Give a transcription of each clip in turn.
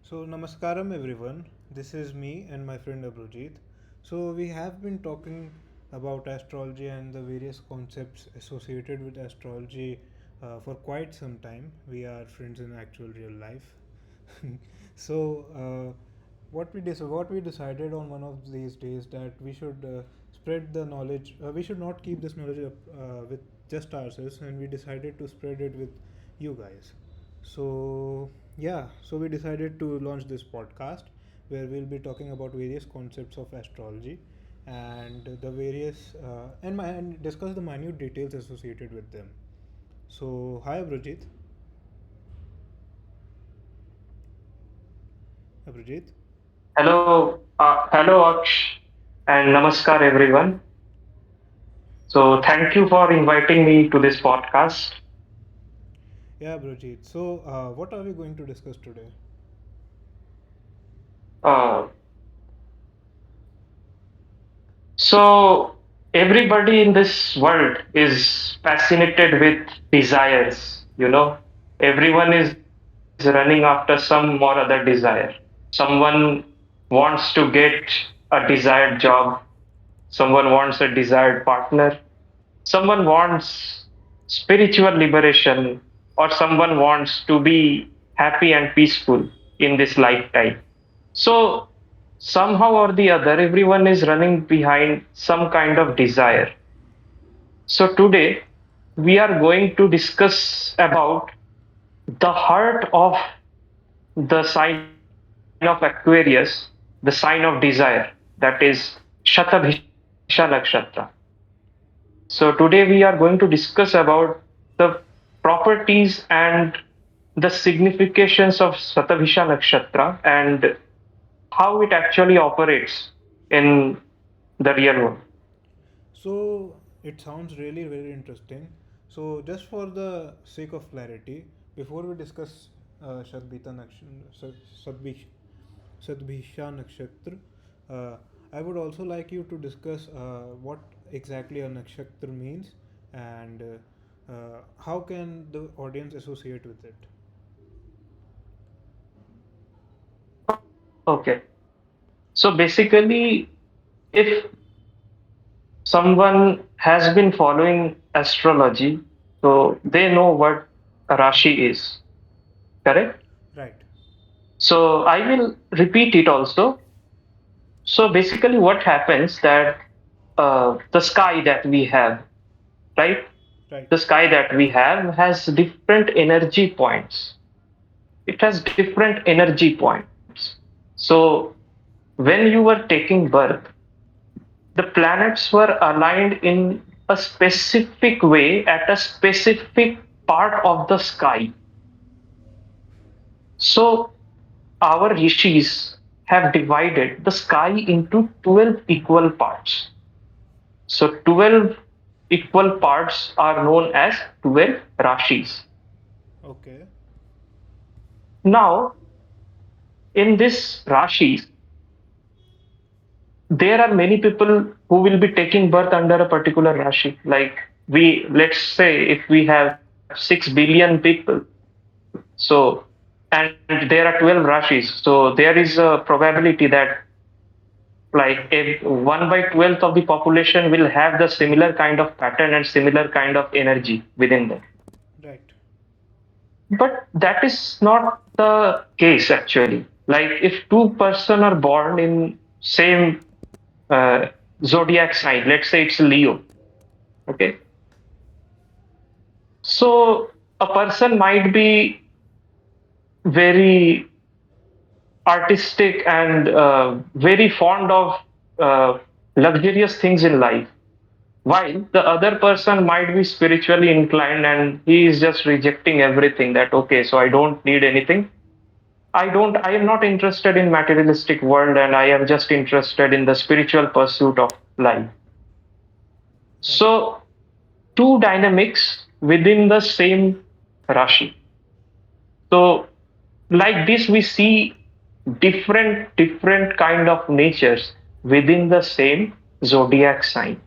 So, Namaskaram everyone. This is me and my friend Abhijit. So, we have been talking about astrology and the various concepts associated with astrology for quite some time. We are friends in actual real life. so, what we decided on one of these days that we should spread the knowledge. We should not keep this knowledge up with just ourselves, and we decided to spread it with you guys. So we decided to launch this podcast where we'll be talking about various concepts of astrology and the various and discuss the minute details associated with them. So, hi Abhijit. Abhijit. Hello, Aksh, and namaskar, everyone. So, thank you for inviting me to this podcast. Yeah, Abhijit. So, what are we going to discuss today? Uh, so, everybody in this world is fascinated with desires. Everyone is running after some or other desire. Someone wants to get a desired job, someone wants a desired partner, someone wants spiritual liberation, or someone wants to be happy and peaceful in this lifetime. So, somehow or the other, everyone is running behind some kind of desire. So, today we are going to discuss about the heart of the sign of Aquarius, the sign of desire, that is Shatbheesha Nakshatra. So today we are going to discuss about the properties and the significations of Shatbheesha Nakshatra and how it actually operates in the real world. So, it sounds really very interesting. So, just for the sake of clarity, before we discuss Shadbita Nakshatra, Shatbheesha Nakshatra. I would also like you to discuss what exactly a nakshatra means and how can the audience associate with it. Okay. So basically, if someone has been following astrology, so they know what a Rashi is, correct? Right, So I will repeat it also. So basically, what happens that the sky that we have, right? right. The sky that we have has different energy points. It has different energy points. So when you were taking birth, the planets were aligned in a specific way at a specific part of the sky. So our rishis have divided the sky into 12 equal parts. So 12 equal parts are known as 12 rashis. Okay, Now, in this rashis, there are many people who will be taking birth under a particular rashi. Like let's say if we have 6 billion people, so and there are 12 rashis, so there is a probability that like if 1 by 12th of the population will have the similar kind of pattern and similar kind of energy within them. right. But that is not the case actually. Like if two-person are born in same uh, zodiac sign, let's say it's Leo, okay? So a person might be very artistic and very fond of uh, luxurious things in life, while the other person might be spiritually inclined and he is just rejecting everything that, okay, so I don't need anything. I am not interested in materialistic world and I am just interested in the spiritual pursuit of life. Right. So two dynamics within the same Rashi. So like this we see different kind of natures within the same zodiac sign.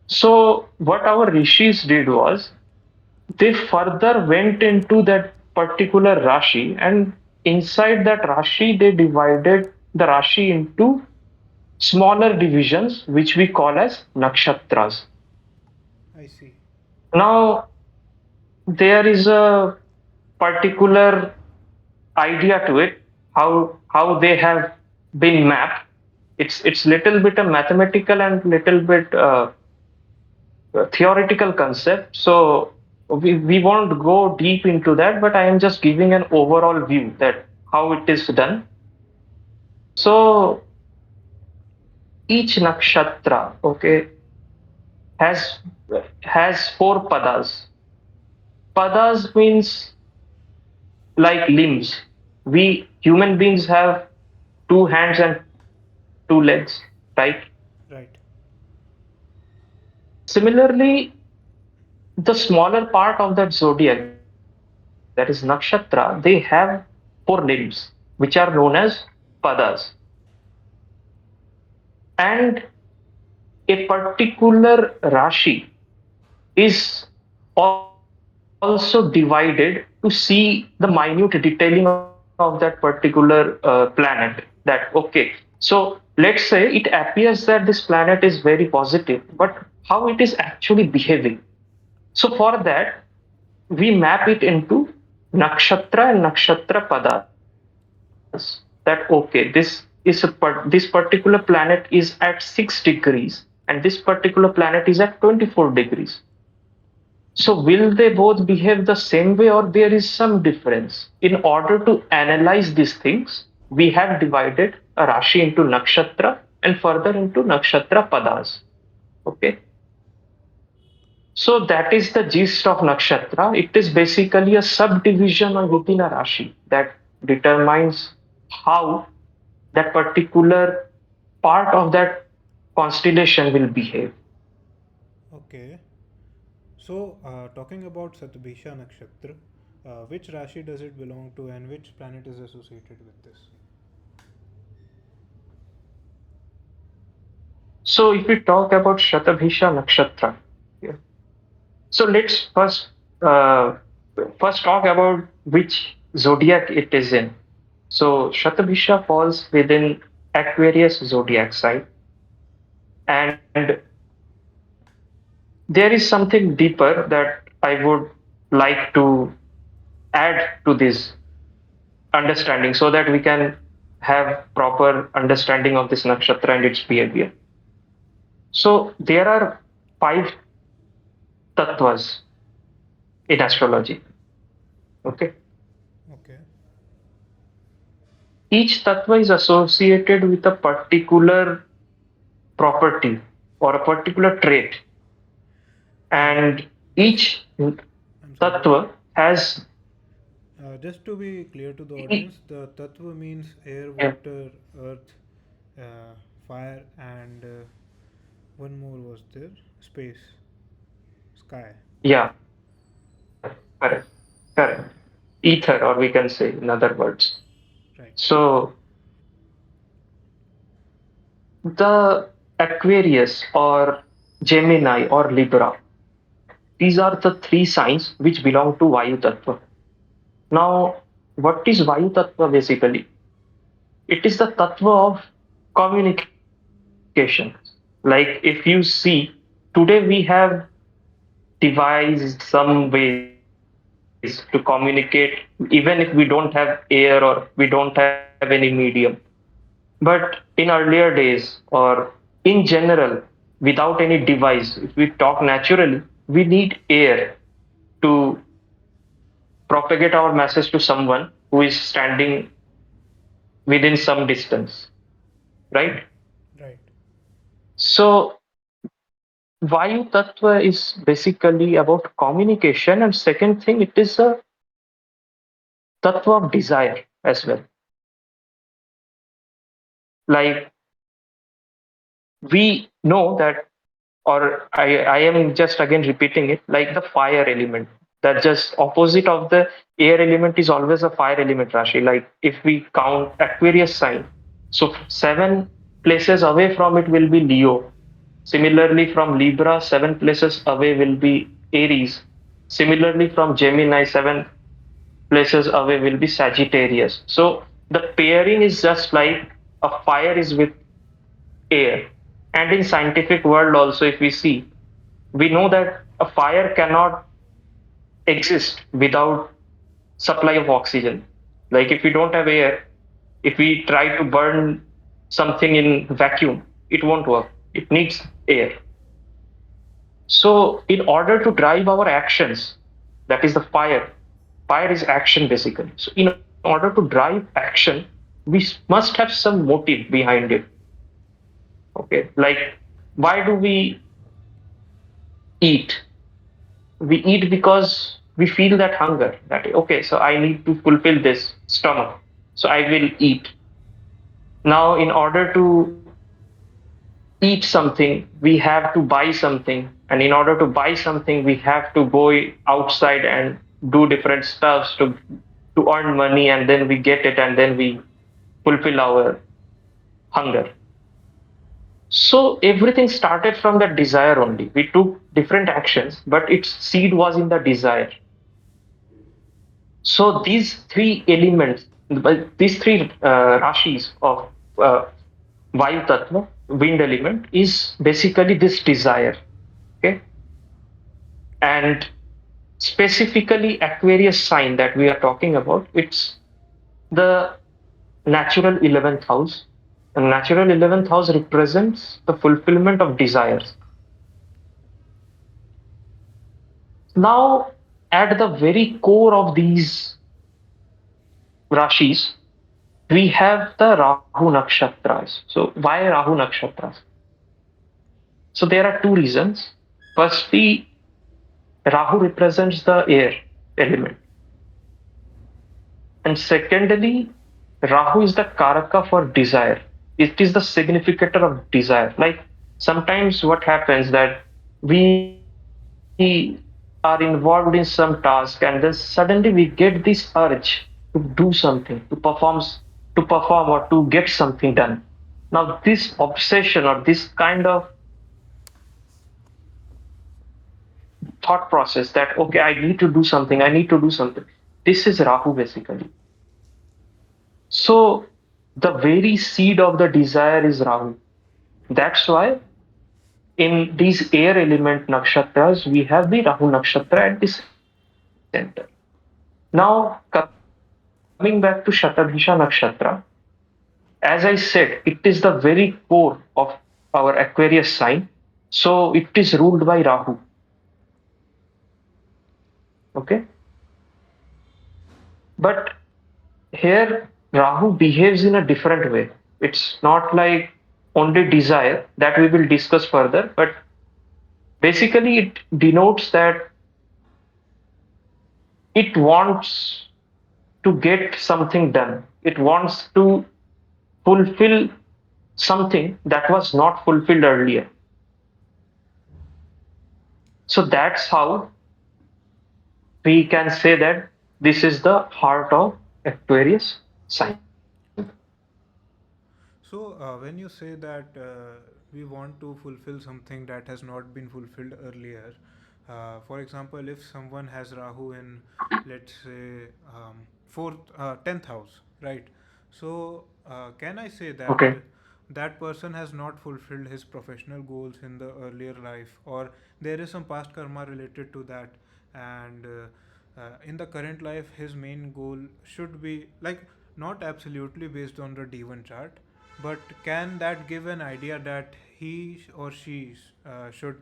So what our rishis did was they further went into that particular Rashi and inside that Rashi, they divided the Rashi into smaller divisions, which we call as nakshatras. I see. Now, there is a particular idea to it, how they have been mapped. It's little bit a mathematical and little bit theoretical concept. So we won't go deep into that, but I am just giving an overall view that how it is done. So each nakshatra, okay, has has four padas. Padas means like limbs. We human beings have two hands and two legs, right? Right. Similarly, the smaller part of that zodiac, that is nakshatra, they have four limbs, which are known as padas. And a particular Rashi is also divided to see the minute detailing of that particular planet. That okay, so let's say it appears that this planet is very positive, but how it is actually behaving? So for that, we map it into nakshatra and nakshatra padas. That okay, this particular planet is at 6 degrees, and this particular planet is at 24 degrees. So will they both behave the same way, or there is some difference? In order to analyze these things, we have divided a Rashi into nakshatra and further into nakshatra padas. Okay. So that is the gist of nakshatra. It is basically a subdivision within a Rashi that determines how that particular part of that constellation will behave. Okay. So, talking about Satbhisha Nakshatra, which Rashi does it belong to and which planet is associated with this? So if we talk about Shatabhisha Nakshatra, yeah. So let's uh, first talk about which zodiac it is in. So Shatabhisha falls within Aquarius zodiac sign, and there is something deeper that I would like to add to this understanding so that we can have proper understanding of this nakshatra and its behavior. So there are five tattvas in astrology. Okay. Okay. Each tattva is associated with a particular property or a particular trait, Uh, and just, each I'm sorry. tattva has Just to be clear to the e- audience, the Tattva means air, yeah, water, earth, fire, and one more was there, space, sky. yeah, correct, correct, ether, or we can say in other words. Right. So the Aquarius or Gemini or Libra, these are the three signs which belong to Vayu tattva. Now, what is Vayu tattva basically? It is the tattva of communication. Like if you see, today we have devised some ways to communicate, even if we don't have air or we don't have any medium. But in earlier days or in general, without any device, if we talk naturally, we need air to propagate our message to someone who is standing within some distance, right? Right. So Vayu Tattva is basically about communication, and second thing, it is a Tattva of desire as well. Like we know that, or I am just again repeating it, like the fire element, that just opposite of the air element is always a fire element Rashi. Like if we count Aquarius sign, so seven places away from it will be Leo. Similarly, from Libra, seven places away will be Aries. Similarly, from Gemini, seven places away will be Sagittarius. So the pairing is just like a fire is with air. And in scientific world also, if we see, we know that a fire cannot exist without supply of oxygen. Like if we don't have air, if we try to burn something in vacuum, it won't work. It needs air. So, in order to drive our actions, that is the fire is action basically. So, in order to drive action, must have some motive behind it. Okay, like why do we eat? We eat because we feel that hunger. That okay, so I need to fulfill this stomach, so I will eat. Now, in order to eat something, we have to buy something. And in order to buy something, we have to go outside and do different stuffs to earn money, and then we get it, and then we fulfill our hunger. So everything started from that desire only. We took different actions, but its seed was in the desire. So these three elements, these three rashis of uh, Vayu Tattva, wind element, is basically this desire. Okay, and specifically Aquarius sign that we are talking about, it's the natural 11th house. The natural 11th house represents the fulfillment of desires. Now, at the very core of these rashis, we have the Rahu Nakshatras. So, why Rahu Nakshatras? So, there are two reasons. Firstly, Rahu represents the air element. And secondly, Rahu is the Karaka for desire. It is the significator of desire. Like sometimes what happens that we are involved in some task and then suddenly we get this urge to do something, to perform or to get something done. Now this obsession or this kind of thought process that okay, I need to do something, I need to do something. This is Rahu basically. So the very seed of the desire is Rahu. That's why in these air element nakshatras, we have the Rahu nakshatra at the center. Now, coming back to Shatbheesha nakshatra, as I said, it is the very core of our Aquarius sign. So it is ruled by Rahu. Okay. But here, Rahu behaves in a different way. It's not like only desire that we will discuss further, but basically it denotes that it wants to get something done. It wants to fulfill something that was not fulfilled earlier. So that's how we can say that this is the heart of Aquarius sign. So, when you say that we want to fulfill something that has not been fulfilled earlier, for example, if someone has Rahu in, let's say, fourth, 10th house, right? So, can I say that Okay. that person has not fulfilled his professional goals in the earlier life, or there is some past karma related to that, and in the current life, his main goal should be like not absolutely based on the D1 chart, but can that give an idea that he or she should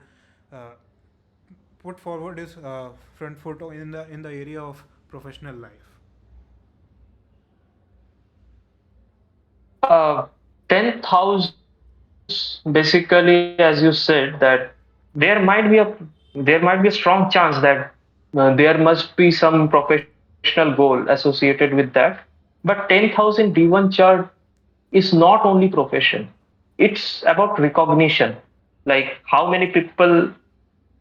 uh, put forward his front foot in the area of professional life? 10th house basically, as you said, that there might be a strong chance that there must be some professional goal associated with that. But 10th house in D1 chart is not only profession. It's about recognition. Like how many people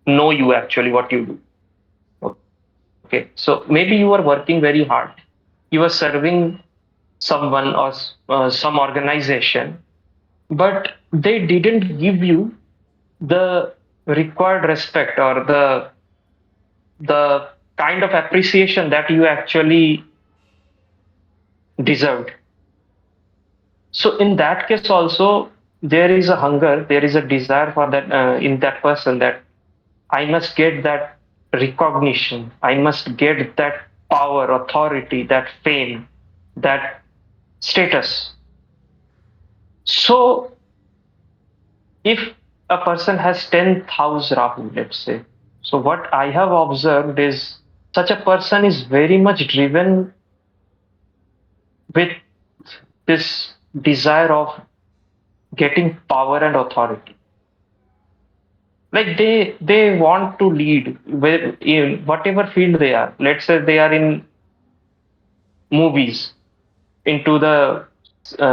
know you actually what you do. Okay. So maybe you are working very hard. You are serving someone or some organization, but they didn't give you the required respect or the kind of appreciation that you actually deserved. So in that case also, there is a hunger, there is a desire for that in that person, that I must get that recognition, I must get that power, authority, that fame, that status. So if a person has 10th house Rahu, let's say, so what I have observed is such a person is very much driven with this desire of getting power and authority. Like they want to lead in whatever field they are. Let's say they are in movies, into the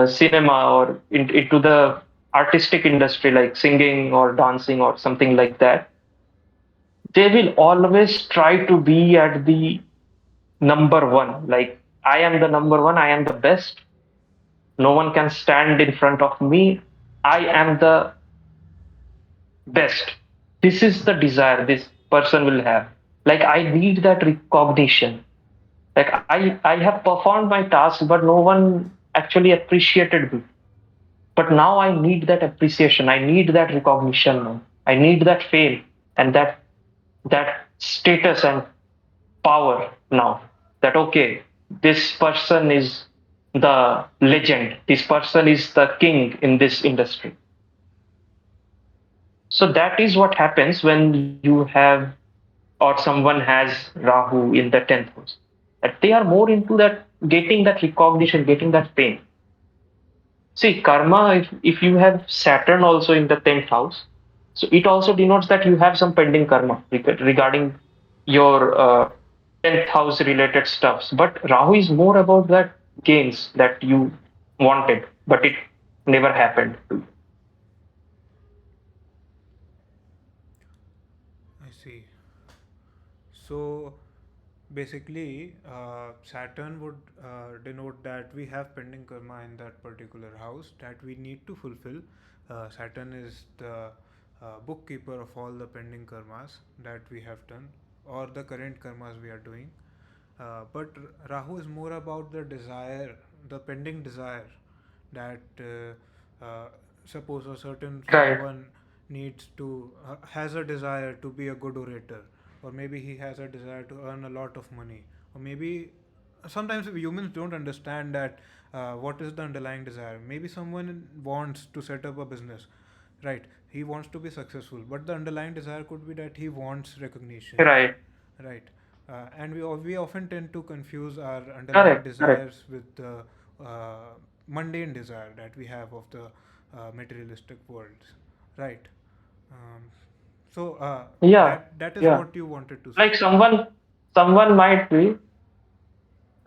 cinema, or into the artistic industry like singing or dancing or something like that. They will always try to be at the number one. Like, I am the number one, I am the best, no one can stand in front of me, I am the best. This is the desire this person will have. Like, I need that recognition. Like, I have performed my task, but no one actually appreciated me. But now I need that appreciation. I need that recognition now. I need that fame and that status and power now. That okay, this person is the legend. This person is the king in this industry. So that is what happens when you have, or someone has Rahu in the 10th house. That they are more into that, getting that recognition, getting that fame. See, karma, if you have Saturn also in the 10th house, so it also denotes that you have some pending karma regarding your 10th house related stuffs. But Rahu is more about that gains that you wanted, but it never happened. I see. So basically, Saturn would denote that we have pending karma in that particular house that we need to fulfill. Saturn is the bookkeeper of all the pending karmas that we have done, or the current karmas we are doing. But Rahu is more about the desire, the pending desire that suppose a certain Right, someone needs to has a desire to be a good orator, or maybe he has a desire to earn a lot of money, or maybe sometimes humans don't understand that what is the underlying desire. Maybe someone wants to set up a business, right? He wants to be successful, but the underlying desire could be that he wants recognition, right, right? And we often tend to confuse our underlying correct, correct. desires with the mundane desire that we have of the materialistic worlds, right? Um, so Yeah, that is yeah. what you wanted to say. Like someone might be,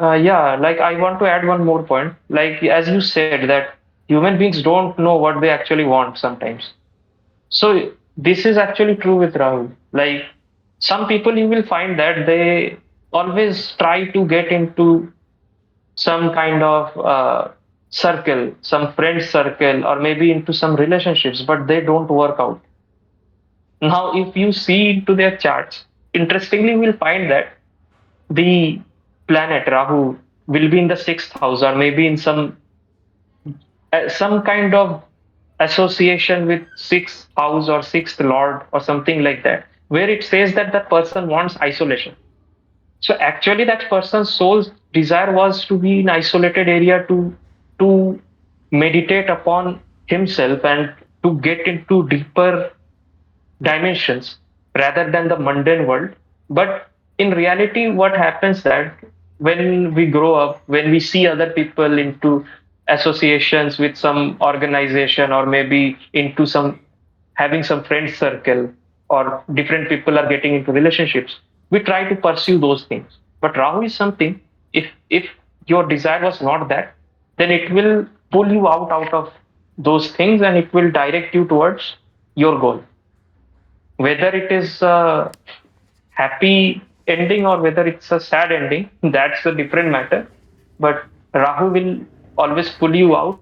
yeah, like I want to add one more point. Like, as you said, that human beings don't know what they actually want sometimes. So this is actually true with Rahul. Like, some people you will find that they always try to get into some kind of circle, some friend circle, or maybe into some relationships, but they don't work out. Now, if you see into their charts, interestingly, you will find that the planet Rahu will be in the 6th house, or maybe in some kind of association with 6th house or 6th lord or something like that, where it says that the person wants isolation. So actually, that person's soul's desire was to be in isolated area, to meditate upon himself and to get into deeper dimensions rather than the mundane world. But in reality, what happens that when we grow up, when we see other people into associations with some organization, or maybe into some having some friend circle, or different people are getting into relationships, we try to pursue those things. But Rahu is something, if your desire was not that, then it will pull you out of those things, and it will direct you towards your goal, whether it is a happy ending or whether it's a sad ending. That's a different matter. But Rahu will always pull you out,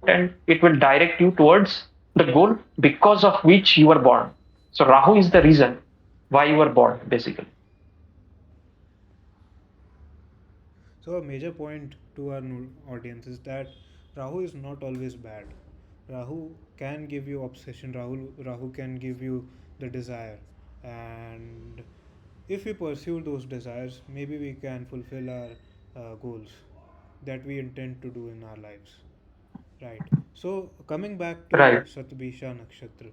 and it will direct you towards the goal because of which you were born. So Rahu is the reason why you were born, basically. So a major point to our audience is that Rahu is not always bad. Rahu can give you obsession. Rahu can give you the desire, and if we pursue those desires, maybe we can fulfill our goals that we intend to do in our lives. Right. So coming back to Right. Shatbheesha Nakshatra,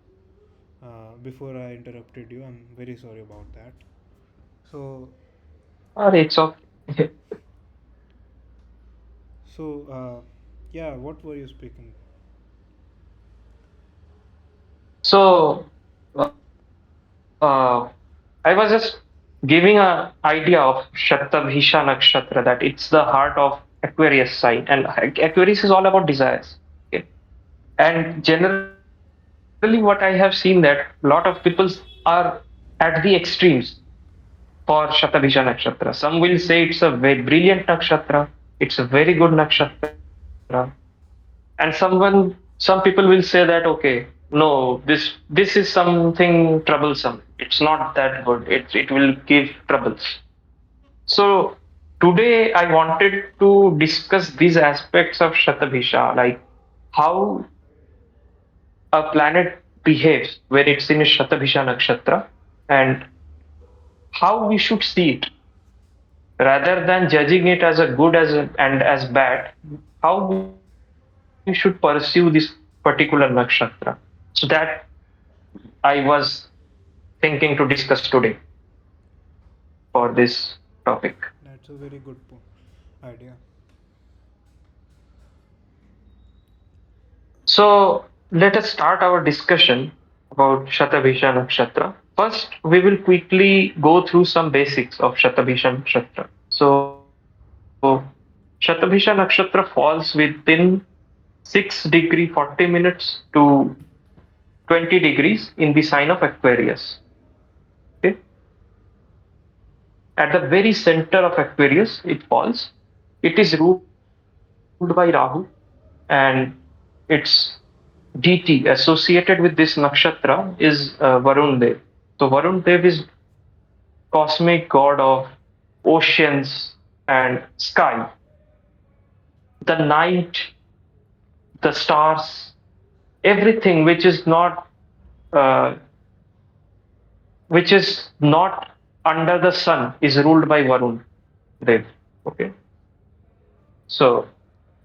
before I interrupted you, I'm very sorry about that. So, Or it's okay. so, yeah, what were you speaking? So, I was just giving a idea of Shatbheesha Nakshatra, that it's the heart of Aquarius sign, and Aquarius is all about desires. Okay? And generally, what I have seen that a lot of people are at the extremes for Shatbheesha Nakshatra. Some will say it's a very brilliant nakshatra, it's a very good nakshatra, and some people will say that okay, no, this is something troublesome. It's not that good. It will give troubles. So today I wanted to discuss these aspects of Shatabhisha, like how a planet behaves when it's in a Shatabhisha nakshatra, and how we should see it rather than judging it as a good and as bad, how we should pursue this particular nakshatra. So that I was thinking to discuss today for this topic. That's a very good idea. So let us start our discussion about Shatabhisha Nakshatra. First, we will quickly go through some basics of Shatabhisha Nakshatra. So Shatabhisha Nakshatra falls within 6 degree 40 minutes to 20 degrees in the sign of Aquarius. Okay? At the very center of Aquarius, it falls. It is ruled by Rahu, and its deity associated with this nakshatra is Varun Dev. So Varun Dev is cosmic god of oceans and sky, the night, the stars, everything uh, which is not under the sun is ruled by Varun Dev. Okay, so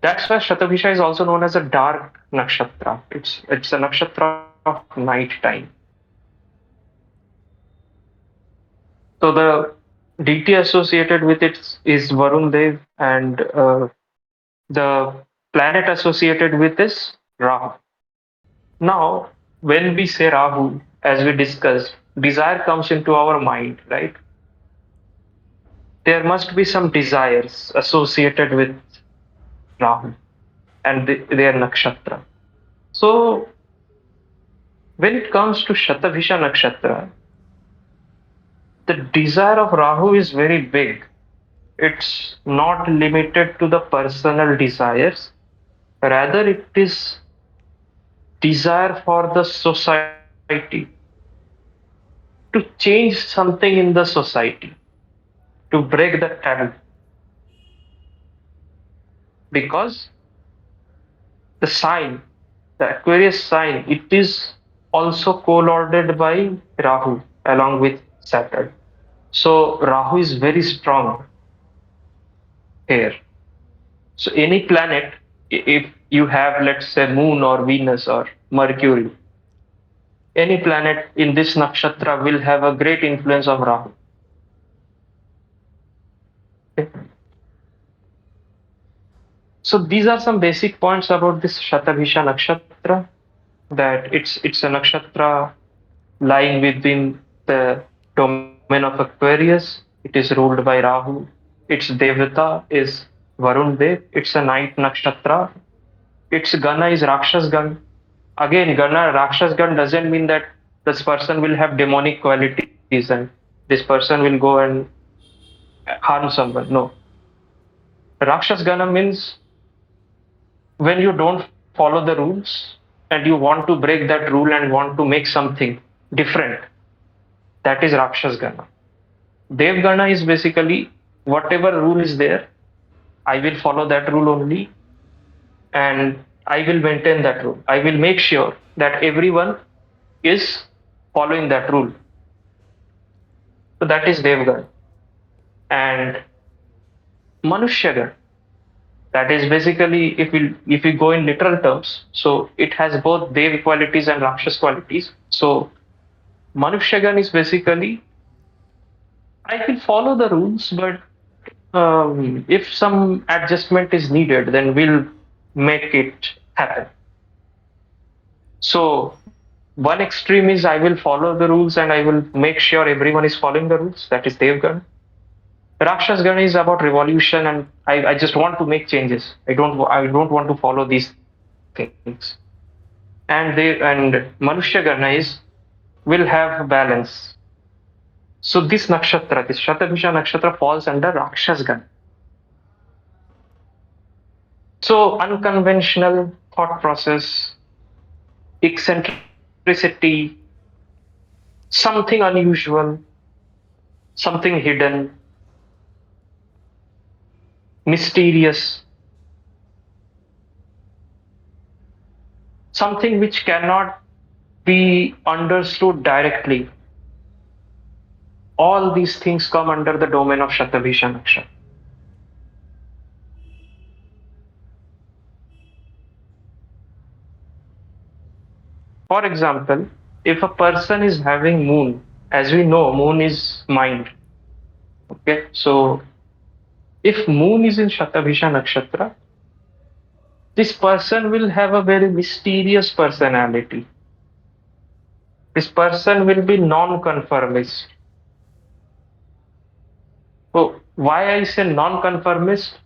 that's why Shatabhisha is also known as a dark nakshatra. It's a nakshatra of night time. So the deity associated with it is Varun Dev, and the planet associated with is Rahu. Now, when we say Rahu, as we discussed, desire comes into our mind, right? There must be some desires associated with Rahu and their nakshatra. So, when it comes to Shatabhisha nakshatra, the desire of Rahu is very big. It's not limited to the personal desires, rather, it is desire for the society, to change something in the society, to break the taboo. Because the sign, the Aquarius sign, it is also co-lorded by Rahu along with Saturn. So Rahu is very strong here. So any planet, if you have, let's say, Moon or Venus or Mercury, any planet in this nakshatra will have a great influence of Rahu. Okay? So these are some basic points about this Shatabhisha nakshatra, that it's a nakshatra lying within the domain of Aquarius. It is ruled by Rahu. Its devata is Varun Dev. It's a night nakshatra. Its gana is Rakshas Gan. Again, gana Rakshas Gan doesn't mean that this person will have demonic qualities and this person will go and harm someone. No, Rakshas Gana means when you don't follow the rules and you want to break that rule and want to make something different, that is Rakshas Gana. Dev Gana is basically whatever rule is there, I will follow that rule only, and I will maintain that rule. I will make sure that everyone is following that rule. So that is Devgan. And Manushyagan, that is basically, if we go in literal terms, so it has both Dev qualities and Rakshas qualities. So Manushyagan is basically, I will follow the rules, but if some adjustment is needed, then we'll make it happen. So one extreme is I will follow the rules and I will make sure everyone is following the rules. That is Devgan. Rakshas Gana is about revolution, and I just want to make changes. I don't want to follow these things. And Manushya Gana is will have balance. So this nakshatra, this Shatbheesha Nakshatra falls under Rakshas Gana. So unconventional thought process, eccentricity, something unusual, something hidden, mysterious, something which cannot be understood directly. All these things come under the domain of Shatbheesha Nakshatra. For example, if a person is having moon, as we know, moon is mind. Okay, so if moon is in Shatbheesha Nakshatra, this person will have a very mysterious personality. This person will be non-conformist. So why I say non-conformist?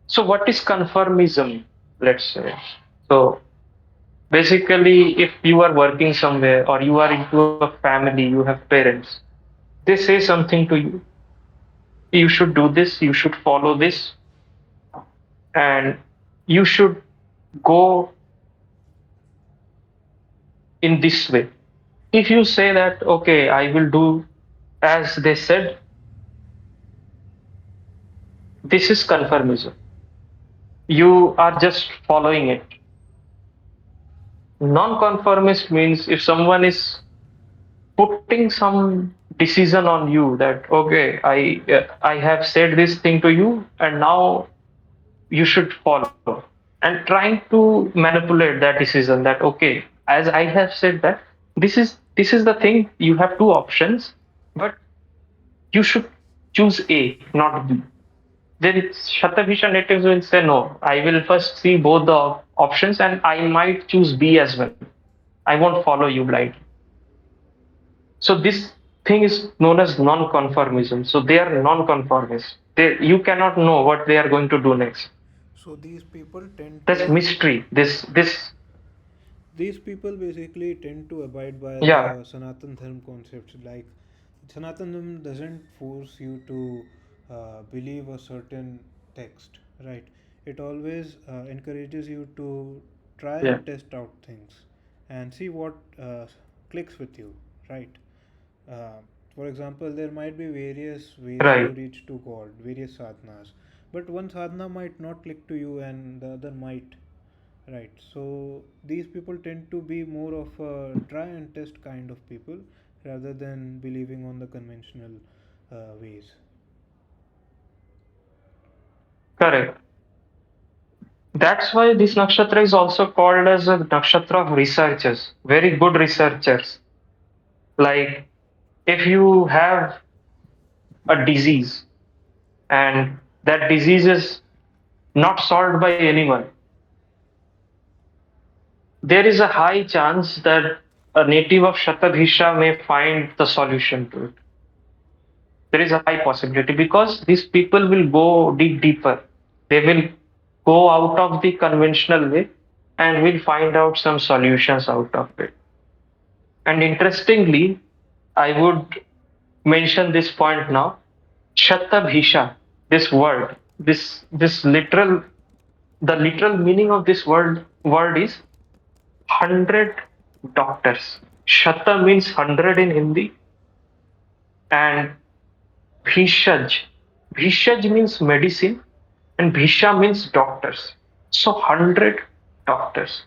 So what is conformism? Let's say. So basically, if you are working somewhere or you are into a family, you have parents, they say something to you. You should do this, you should follow this, and you should go in this way. If you say that, okay, I will do as they said, this is conformism. You are just following it. Non-conformist means if someone is putting some decision on you that okay, I have said this thing to you, and now you should follow, and trying to manipulate that decision that okay, as I have said that this is the thing, you have two options, but you should choose A, not B. Then Shatabhisha natives will say no, I will first see both the options and I might choose B as well. I won't follow you blindly. So this thing is known as non-conformism. So they are non-conformist. You cannot know what they are going to do next. So these people tend That's to mystery. This these people basically tend to abide by yeah, the Sanatan Dharma concepts. Like Sanatan Dharma doesn't force you to believe a certain text, right? It always encourages you to try yeah, and test out things and see what clicks with you, right? Uh, for example, there might be various ways to right, reach to God, various sadhanas, but one sadhana might not click to you and the other might. Right. So these people tend to be more of a try and test kind of people rather than believing on the conventional ways. correct. That's why this nakshatra is also called as a nakshatra of researchers, very good researchers. Like if you have a disease and that disease is not solved by anyone, there is a high chance that a native of Shatabhisha may find the solution to it. There is a high possibility because these people will go dig deeper. They will go out of the conventional way and will find out some solutions out of it. And interestingly, I would mention this point now. Shatabhisha, this word, this literal, the literal meaning of this word is 100 doctors. Shata means 100 in Hindi, and Bhishaj. Bhishaj means medicine, and Bhisha means doctors. So 100 doctors.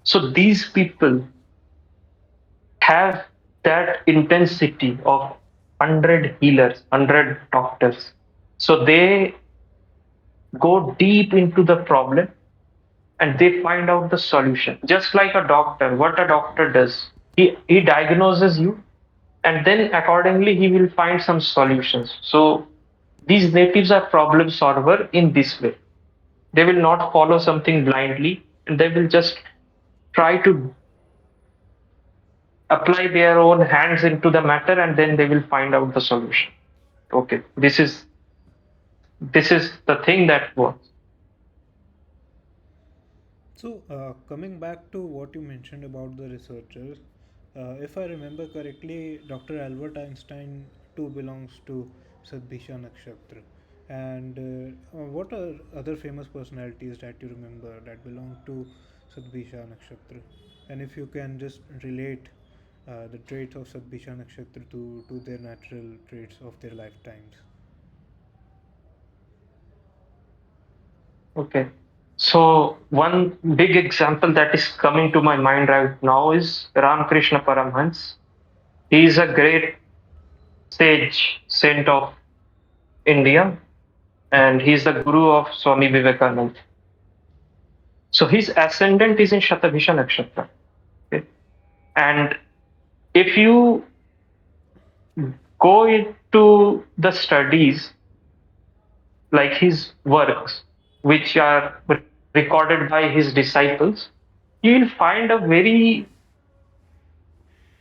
So these people have that intensity of 100 healers, 100 doctors. So they go deep into the problem and they find out the solution. Just like a doctor, what a doctor does, he diagnoses you and then accordingly he will find some solutions. So these natives are problem solver in this way. They will not follow something blindly and they will just try to apply their own hands into the matter and then they will find out the solution. Okay, this is the thing that works. So, coming back to what you mentioned about the researchers, if I remember correctly, Dr. Albert Einstein too belongs to Shatbheesha Nakshatra. And what are other famous personalities that you remember that belong to Shatbheesha Nakshatra? And if you can just relate the traits of Shatbheesha Nakshatra to their natural traits of their lifetimes. Okay. So one big example that is coming to my mind right now is Ramakrishna Paramhans. He is a great sage saint of India and he is the guru of Swami Vivekananda. So his ascendant is in Shatabhisha Nakshatra. Okay? And if you go into the studies like his works, which are recorded by his disciples, you will find a very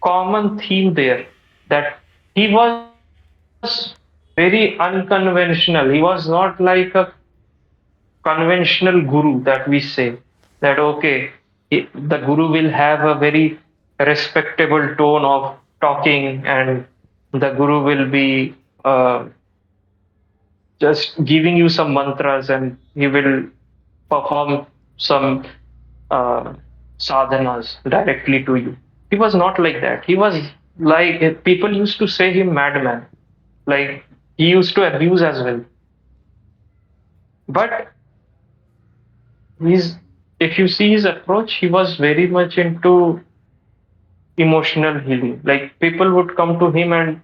common theme there that he was very unconventional. He was not like a conventional guru that we say that okay, the guru will have a very respectable tone of talking and the guru will be just giving you some mantras and he will perform some uh, sadhanas directly to you. He was not like that. He was like people used to say him madman. Like he used to abuse as well. But he's if you see his approach, he was very much into emotional healing. Like people would come to him and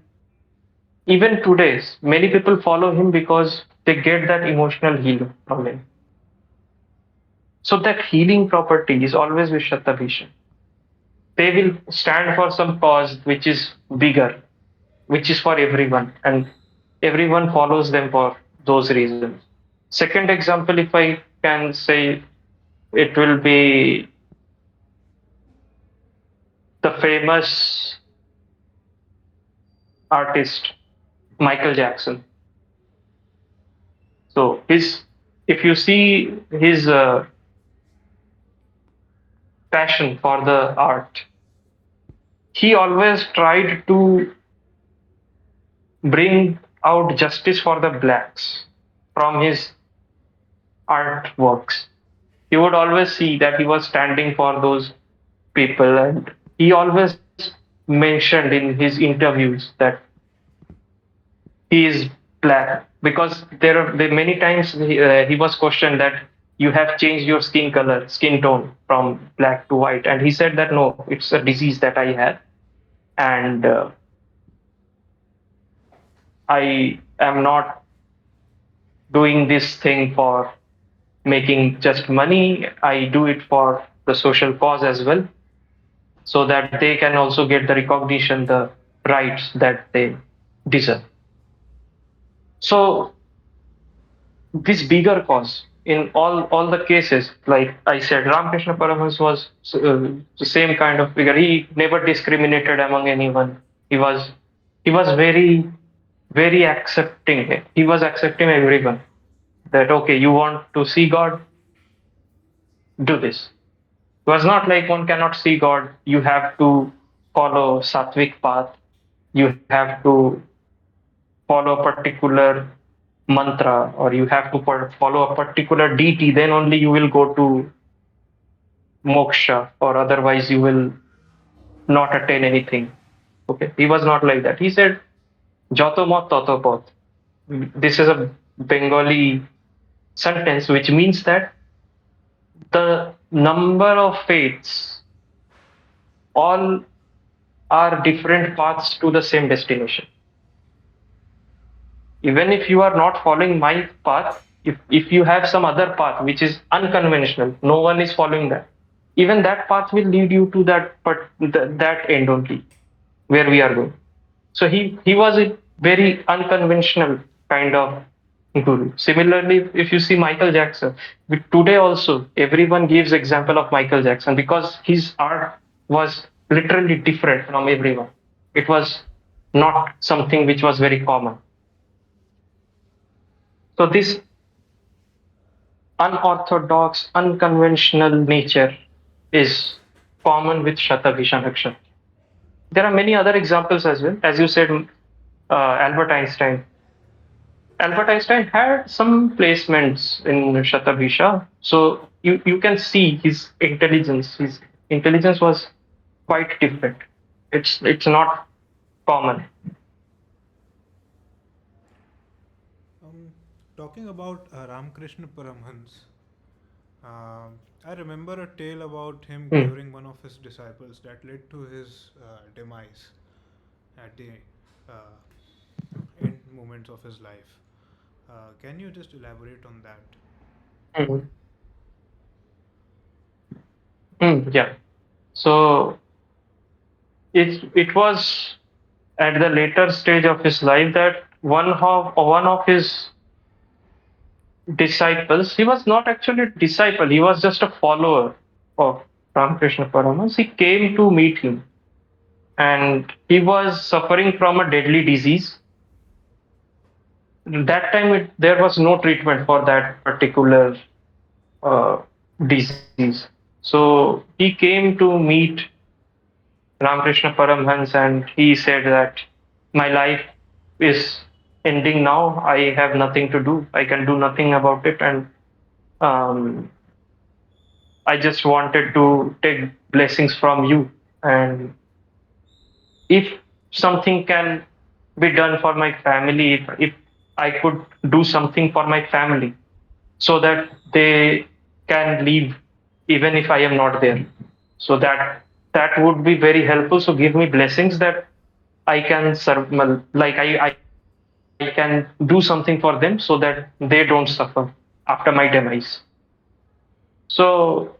even today, many people follow him because they get that emotional healing from him. So that healing property is always with Shatabhisha. They will stand for some cause which is bigger, which is for everyone, and everyone follows them for those reasons. Second example, if I can say, it will be the famous artist Michael Jackson. So his, if you see his passion for the art, he always tried to bring out justice for the blacks from his artworks. He would always see that he was standing for those people, and he always mentioned in his interviews that he is black because there many times he was questioned that you have changed your skin color, skin tone from black to white, and he said that no, it's a disease that I have, and I am not doing this thing for making just money. I do it for the social cause as well, so that they can also get the recognition, the rights that they deserve. So this bigger cause in all the cases, like I said, Ramakrishna Paramahansa was the same kind of figure. He never discriminated among anyone. He was he was very accepting. He was accepting everyone. That okay, you want to see God, do this. It was not like one cannot see God. You have to follow sattvic path. You have to follow a particular mantra or you have to follow a particular deity, then only you will go to moksha, or otherwise you will not attain anything. Okay, he was not like that. He said, Joto mot toto pot. This is a Bengali sentence, which means that the number of faiths all are different paths to the same destination. Even if you are not following my path, if you have some other path which is unconventional, no one is following that, even that path will lead you to that end only where we are going. So he was a very unconventional kind of guru. Similarly, if you see Michael Jackson, today also everyone gives example of Michael Jackson because his art was literally different from everyone. It was not something which was very common. So this unorthodox, unconventional nature is common with Shatabhisha Nakshatra. There are many other examples as well. As you said, Albert Einstein. Albert Einstein had some placements in Shatabhisha, so you can see his intelligence. His intelligence was quite different. It's not common. Um, Talking about Ramakrishna Paramhans, I remember a tale about him Hmm. curing one of his disciples that led to his demise at the uh, end moments of his life. Can you just elaborate on that? Hmm. Hmm. Yeah. So it was at the later stage of his life that one of his disciples, he was not actually a disciple, he was just a follower of Ramakrishna Paramahansa. He came to meet him and he was suffering from a deadly disease. That time there was no treatment for that particular uh, disease. So he came to meet Ramakrishna Paramhans and he said that my life is ending now. I have nothing to do. I can do nothing about it. And um, I just wanted to take blessings from you. And if something can be done for my family, if I could do something for my family so that they can live even if I am not there. So that would be very helpful. So give me blessings that I can serve, like I can do something for them so that they don't suffer after my demise. So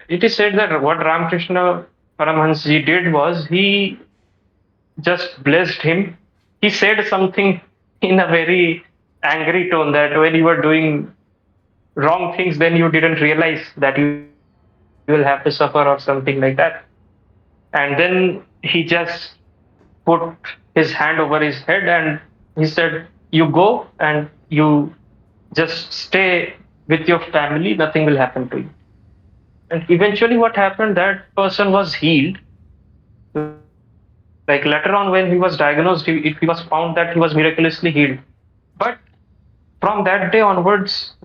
it is said that what Ramakrishna Paramahansa did was he just blessed him. He said something in a very angry tone that when you were doing wrong things, then you didn't realize that you will have to suffer or something like that. And then he just put his hand over his head and he said, "You go and you just stay with your family, nothing will happen to you." And eventually, what happened? That person was healed. Like later on, when he was diagnosed, it was found that he was miraculously healed. But from that day onwards,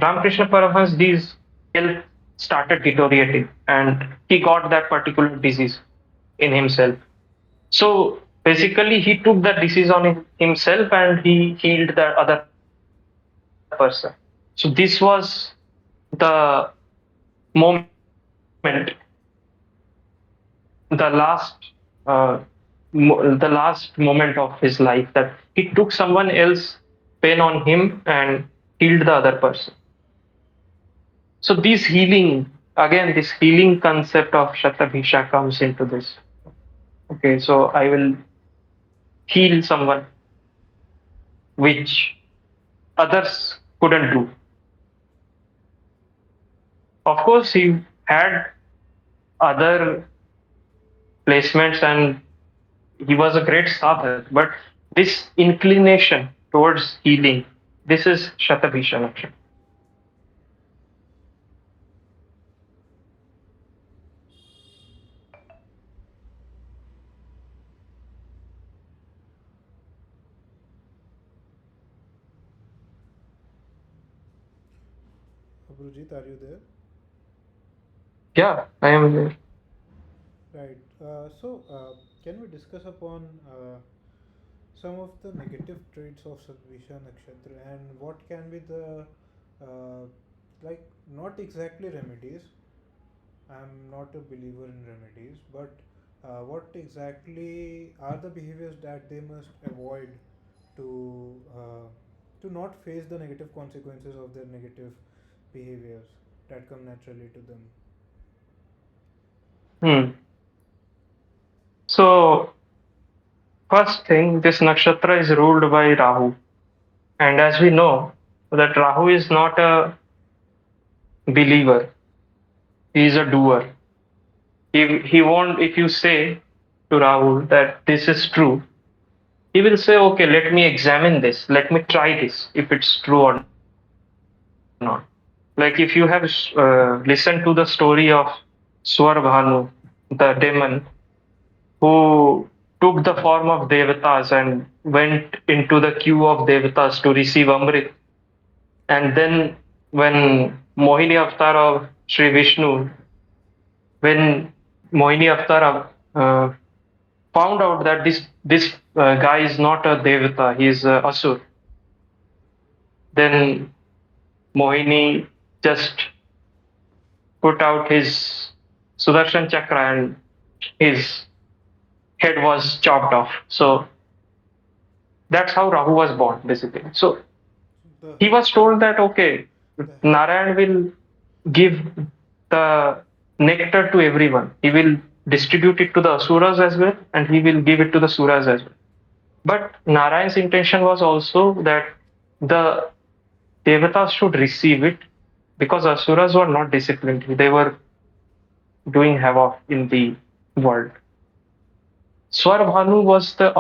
Ramakrishna Paramahansa's health started deteriorating and he got that particular disease in himself. So basically, he took that disease on himself and he healed the other person. So this was the moment, the last moment of his life, that he took someone else pain on him and healed the other person. So this healing, again, this healing concept of Shatabhisha comes into this. Okay, so I will heal someone which others couldn't do. Of course, he had other placements and he was a great sadhak, but this inclination towards healing, this is Shatabhisha Nakshatra. Abhijit, are you there? Yeah, I am there. Right. Can we discuss upon some of the negative traits of Shatbheesha Nakshatra and what can be the uh, like not exactly remedies. I'm not a believer in remedies, but what exactly are the behaviors that they must avoid to not face the negative consequences of their negative behaviors that come naturally to them? Hmm. So, first thing, this nakshatra is ruled by Rahu. And as we know, that Rahu is not a believer, he is a doer. He won't, if you say to Rahul that this is true, he will say, okay, let me examine this, let me try this, if it's true or not. Like if you have listened to the story of Swarvanu, the demon who took the form of Devatas and went into the queue of Devatas to receive Amrit. And then when Mohini Avatar of Sri Vishnu, when Mohini Avatar uh, found out that this guy is not a Devata, he is a Asur, then Mohini just put out his Sudarshan Chakra and his head was chopped off. So that's how Rahu was born, basically. So The he was the told that, okay, the head. Narayan will give the nectar to everyone. He will distribute it to the Asuras as well, and he will give it to the Suras as well. But Narayan's intention was also that the Devatas should receive it because Asuras were not disciplined. They were doing havoc in the world. Swarabhanu was the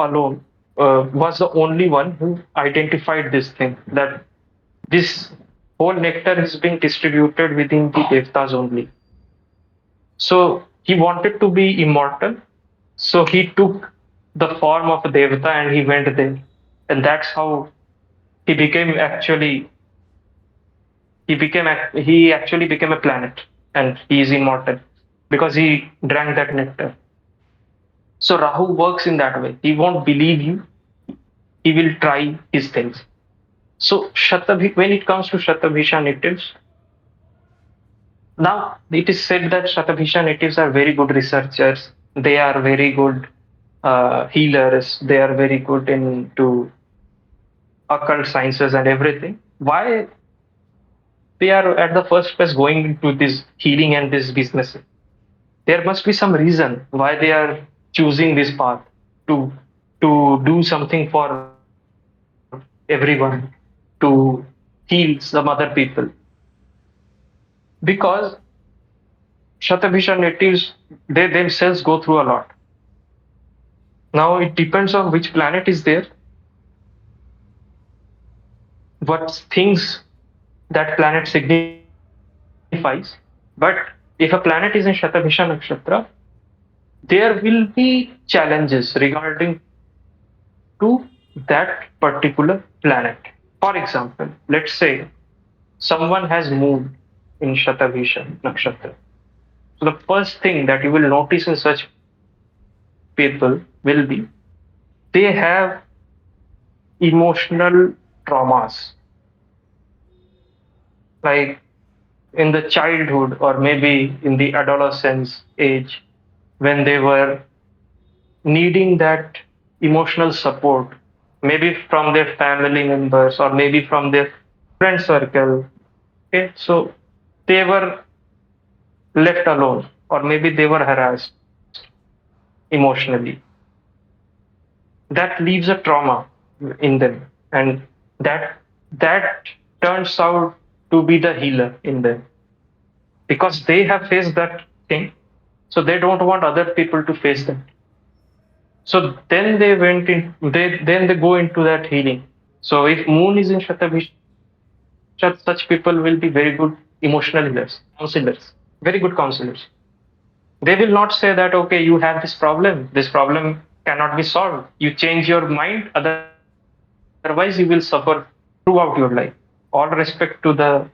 only one who identified this thing that this whole nectar is being distributed within the Devatas only. So he wanted to be immortal. So he took the form of a Devata and he went there. And that's how he became actually he actually became a planet and he is immortal because he drank that nectar. So Rahu works in that way. He won't believe you. He will try his things. So when it comes to Shatabhisha natives, now it is said that Shatabhisha natives are very good researchers. They are very good healers. They are very good into occult sciences and everything. Why they are at the first place going into this healing and this business? There must be some reason why they are choosing this path to do something for everyone, to heal some other people. Because Shatabhisha natives, they themselves go through a lot. Now it depends on which planet is there, what things that planet signifies. But if a planet is in Shatabhisha Nakshatra, there will be challenges regarding to that particular planet. For example, let's say someone has moved in Shatabhisha Nakshatra. So the first thing that you will notice in such people will be they have emotional traumas, like in the childhood or maybe in the adolescence age when they were needing that emotional support, maybe from their family members or maybe from their friend circle. Okay, so they were left alone or maybe they were harassed emotionally. That leaves a trauma in them, and that that turns out to be the healer in them because they have faced that thing, so they don't want other people to face them. So then they went in then they go into that healing. So if moon is in Shatabhisha, such people will be very good emotional healers, counselors, very good counselors. They will not say that, okay, you have this problem cannot be solved. You change your mind, otherwise you will suffer throughout your life. All respect to the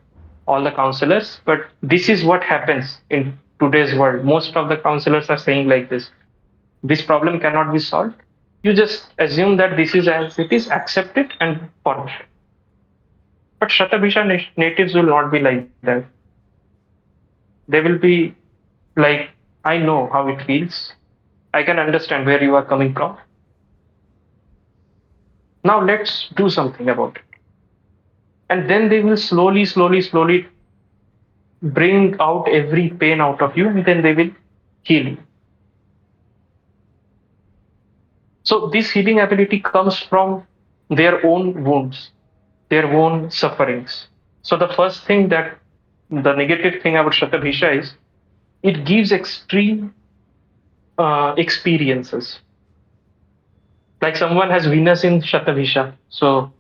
all the counselors, but this is what happens in today's world. Most of the counselors are saying like this problem cannot be solved. You just assume that this is as it is, accept it, and forget. But Shatabhisha natives will not be like that. They will be like, I know how it feels. I can understand where you are coming from. Now let's do something about it. And then they will slowly, slowly, slowly bring out every pain out of you, and then they will heal you. So this healing ability comes from their own wounds, their own sufferings. So the first thing that the negative thing about Shatabhisha is it gives extreme experiences. Like someone has Venus in Shatabhisha, so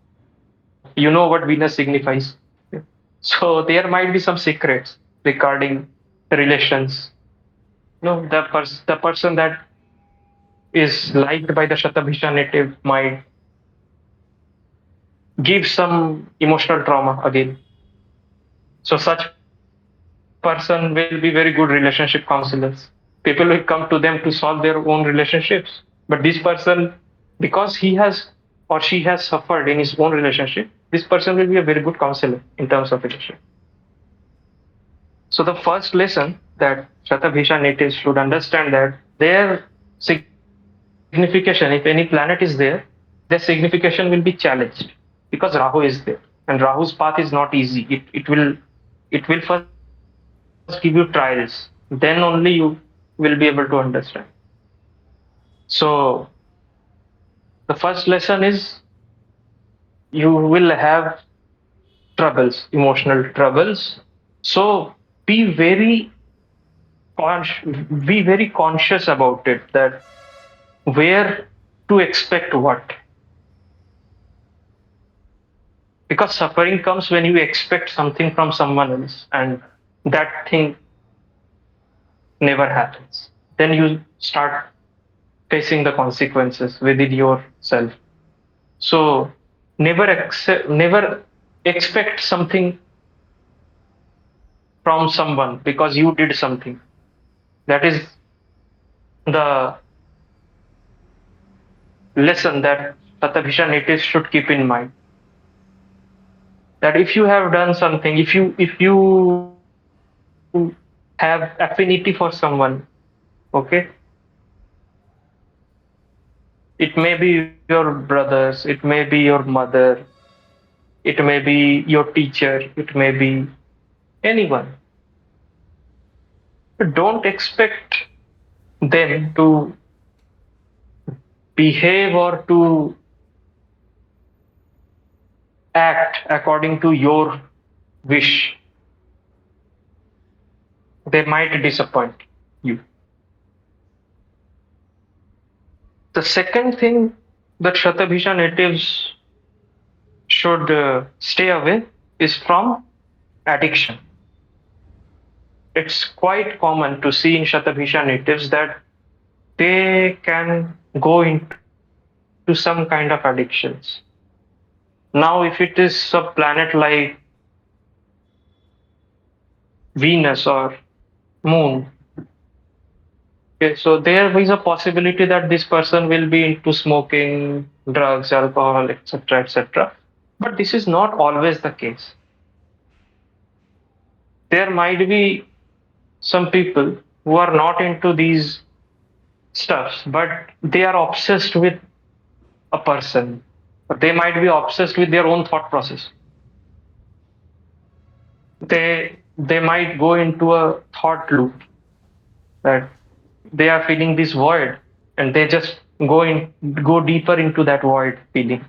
you know what Venus signifies. So there might be some secrets regarding relations. No, the person that is liked by the Shatabhisha native might give some emotional trauma again. So such person will be very good relationship counselors. People will come to them to solve their own relationships. But this person, because he has or she has suffered in his own relationship, this person will be a very good counselor in terms of relationship. So the first lesson that Shatabhisha natives should understand that their signification, if any planet is there, their signification will be challenged because Rahu is there, and Rahu's path is not easy. It will first give you trials. Then only you will be able to understand. So the first lesson is you will have troubles, emotional troubles. So be very be very conscious about it that where to expect what, because suffering comes when you expect something from someone else and that thing never happens. Then you start facing the consequences within yourself. So never expect something from someone because you did something. That is the lesson that Satabhisha natives should keep in mind. That if you have done something, if you have affinity for someone, okay, it may be your brothers, it may be your mother, it may be your teacher, it may be anyone. But don't expect them to behave or to act according to your wish. They might disappoint you. The second thing that Shatabhisha natives should stay away is from addiction. It's quite common to see in Shatabhisha natives that they can go into some kind of addictions. Now, if it is a planet like Venus or Moon, okay, so there is a possibility that this person will be into smoking, drugs, alcohol, etc., etc. But this is not always the case. There might be some people who are not into these stuffs, but they are obsessed with a person. They might be obsessed with their own thought process. They might go into a thought loop that they are feeling this void, and they just go deeper into that void feeling,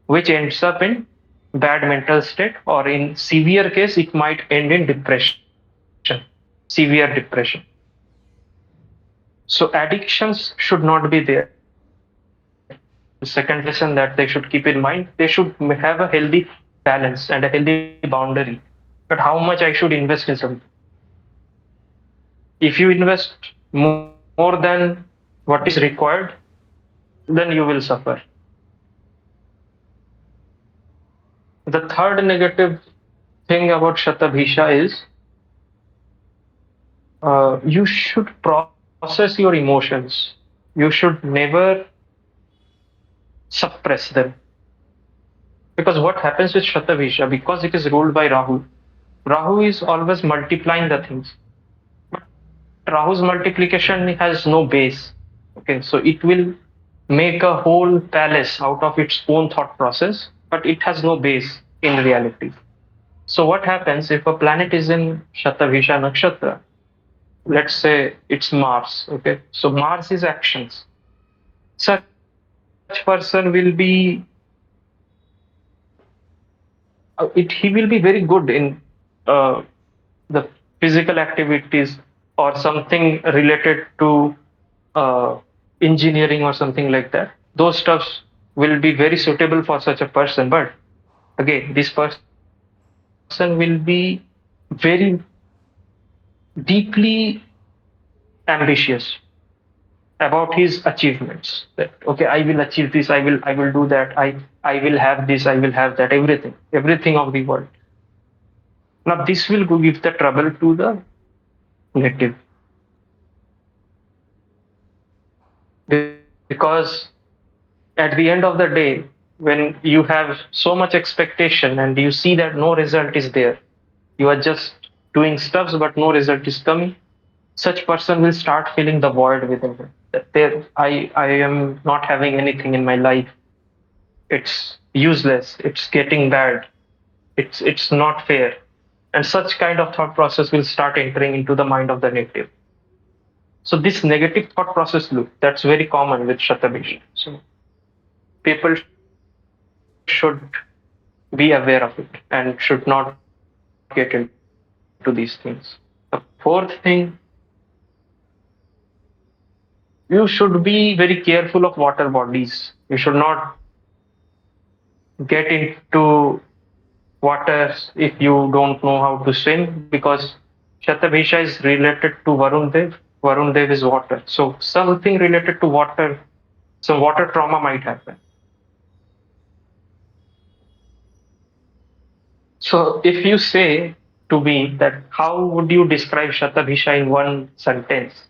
which ends up in bad mental state, or in severe case it might end in depression, severe depression. So addictions should not be there. The second lesson that they should keep in mind, they should have a healthy balance and a healthy boundary. But how much I should invest in something? If you invest more than what is required, then you will suffer. The third negative thing about Shatabhisha is you should process your emotions. you should never suppress them. Because what happens with Shatabhisha, because it is ruled by Rahu, Rahu is always multiplying the things. But Rahu's multiplication has no base. Okay, so it will make a whole palace out of its own thought process, but it has no base in reality. So what happens if a planet is in Shatabhisha Nakshatra? Let's say it's Mars. Okay, so Mars is actions. Such person will be he will be very good in uh, the physical activities or something related to uh, engineering or something like that. Those stuffs will be very suitable for such a person. But again, this person will be very deeply ambitious about his achievements. That okay, I will achieve this. I will do that. I will have this. I will have that. Everything of the world. Now this will give the trouble to the native because at the end of the day, when you have so much expectation and you see that no result is there, you are just doing stuffs but no result is coming. Such person will start feeling the void within him. That there, I am not having anything in my life. It's useless. It's getting bad. It's not fair. And such kind of thought process will start entering into the mind of the native. So this negative thought process loop, that's very common with Shatabish. So people should be aware of it and should not get into these things. The fourth thing, you should be very careful of water bodies. You should not get into water if you don't know how to swim because Shatabhisha is related to Varun Dev. Varun Dev is water. So something related to water, some water trauma might happen. So if you say to me that how would you describe Shatabhisha in one sentence?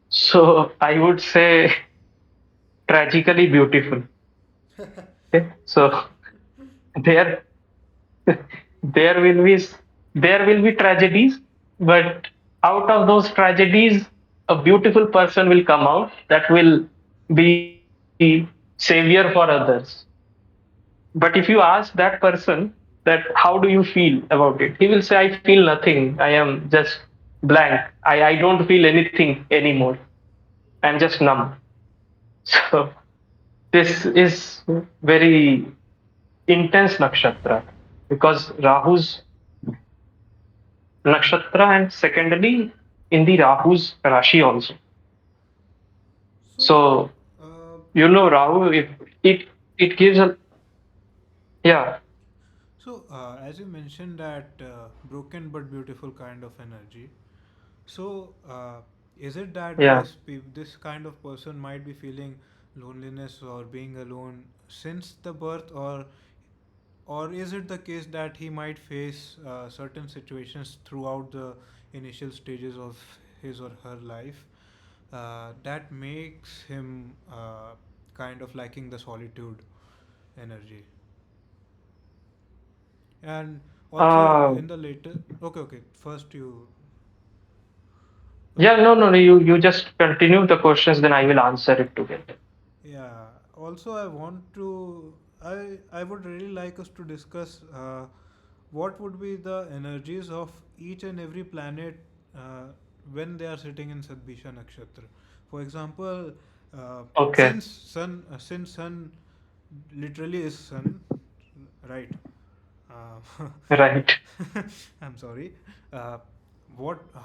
So I would say tragically beautiful. Okay? So there there will be there will be tragedies, but out of those tragedies, a beautiful person will come out that will be savior for others. But if you ask that person that how do you feel about it, he will say, I feel nothing. I am just blank. I don't feel anything anymore. I'm just numb. So this is very intense nakshatra because Rahu's nakshatra and secondly in the Rahu's Rashi also. So, So uh, you know Rahu, if it gives a yeah as you mentioned that broken but beautiful kind of energy. So, is it that yeah this kind of person might be feeling loneliness or being alone since the birth, or is it the case that he might face certain situations throughout the initial stages of his or her life that makes him kind of lacking the solitude energy? And also uh in the later, okay, first you, yeah okay. no, you just continue the questions then I will answer it together. Yeah. Also, I would really like us to discuss what would be the energies of each and every planet uh, when they are sitting in Sadbisha Nakshatra. For example, Okay, since Sun literally is Sun, right? Uh, right. I'm sorry. Uh,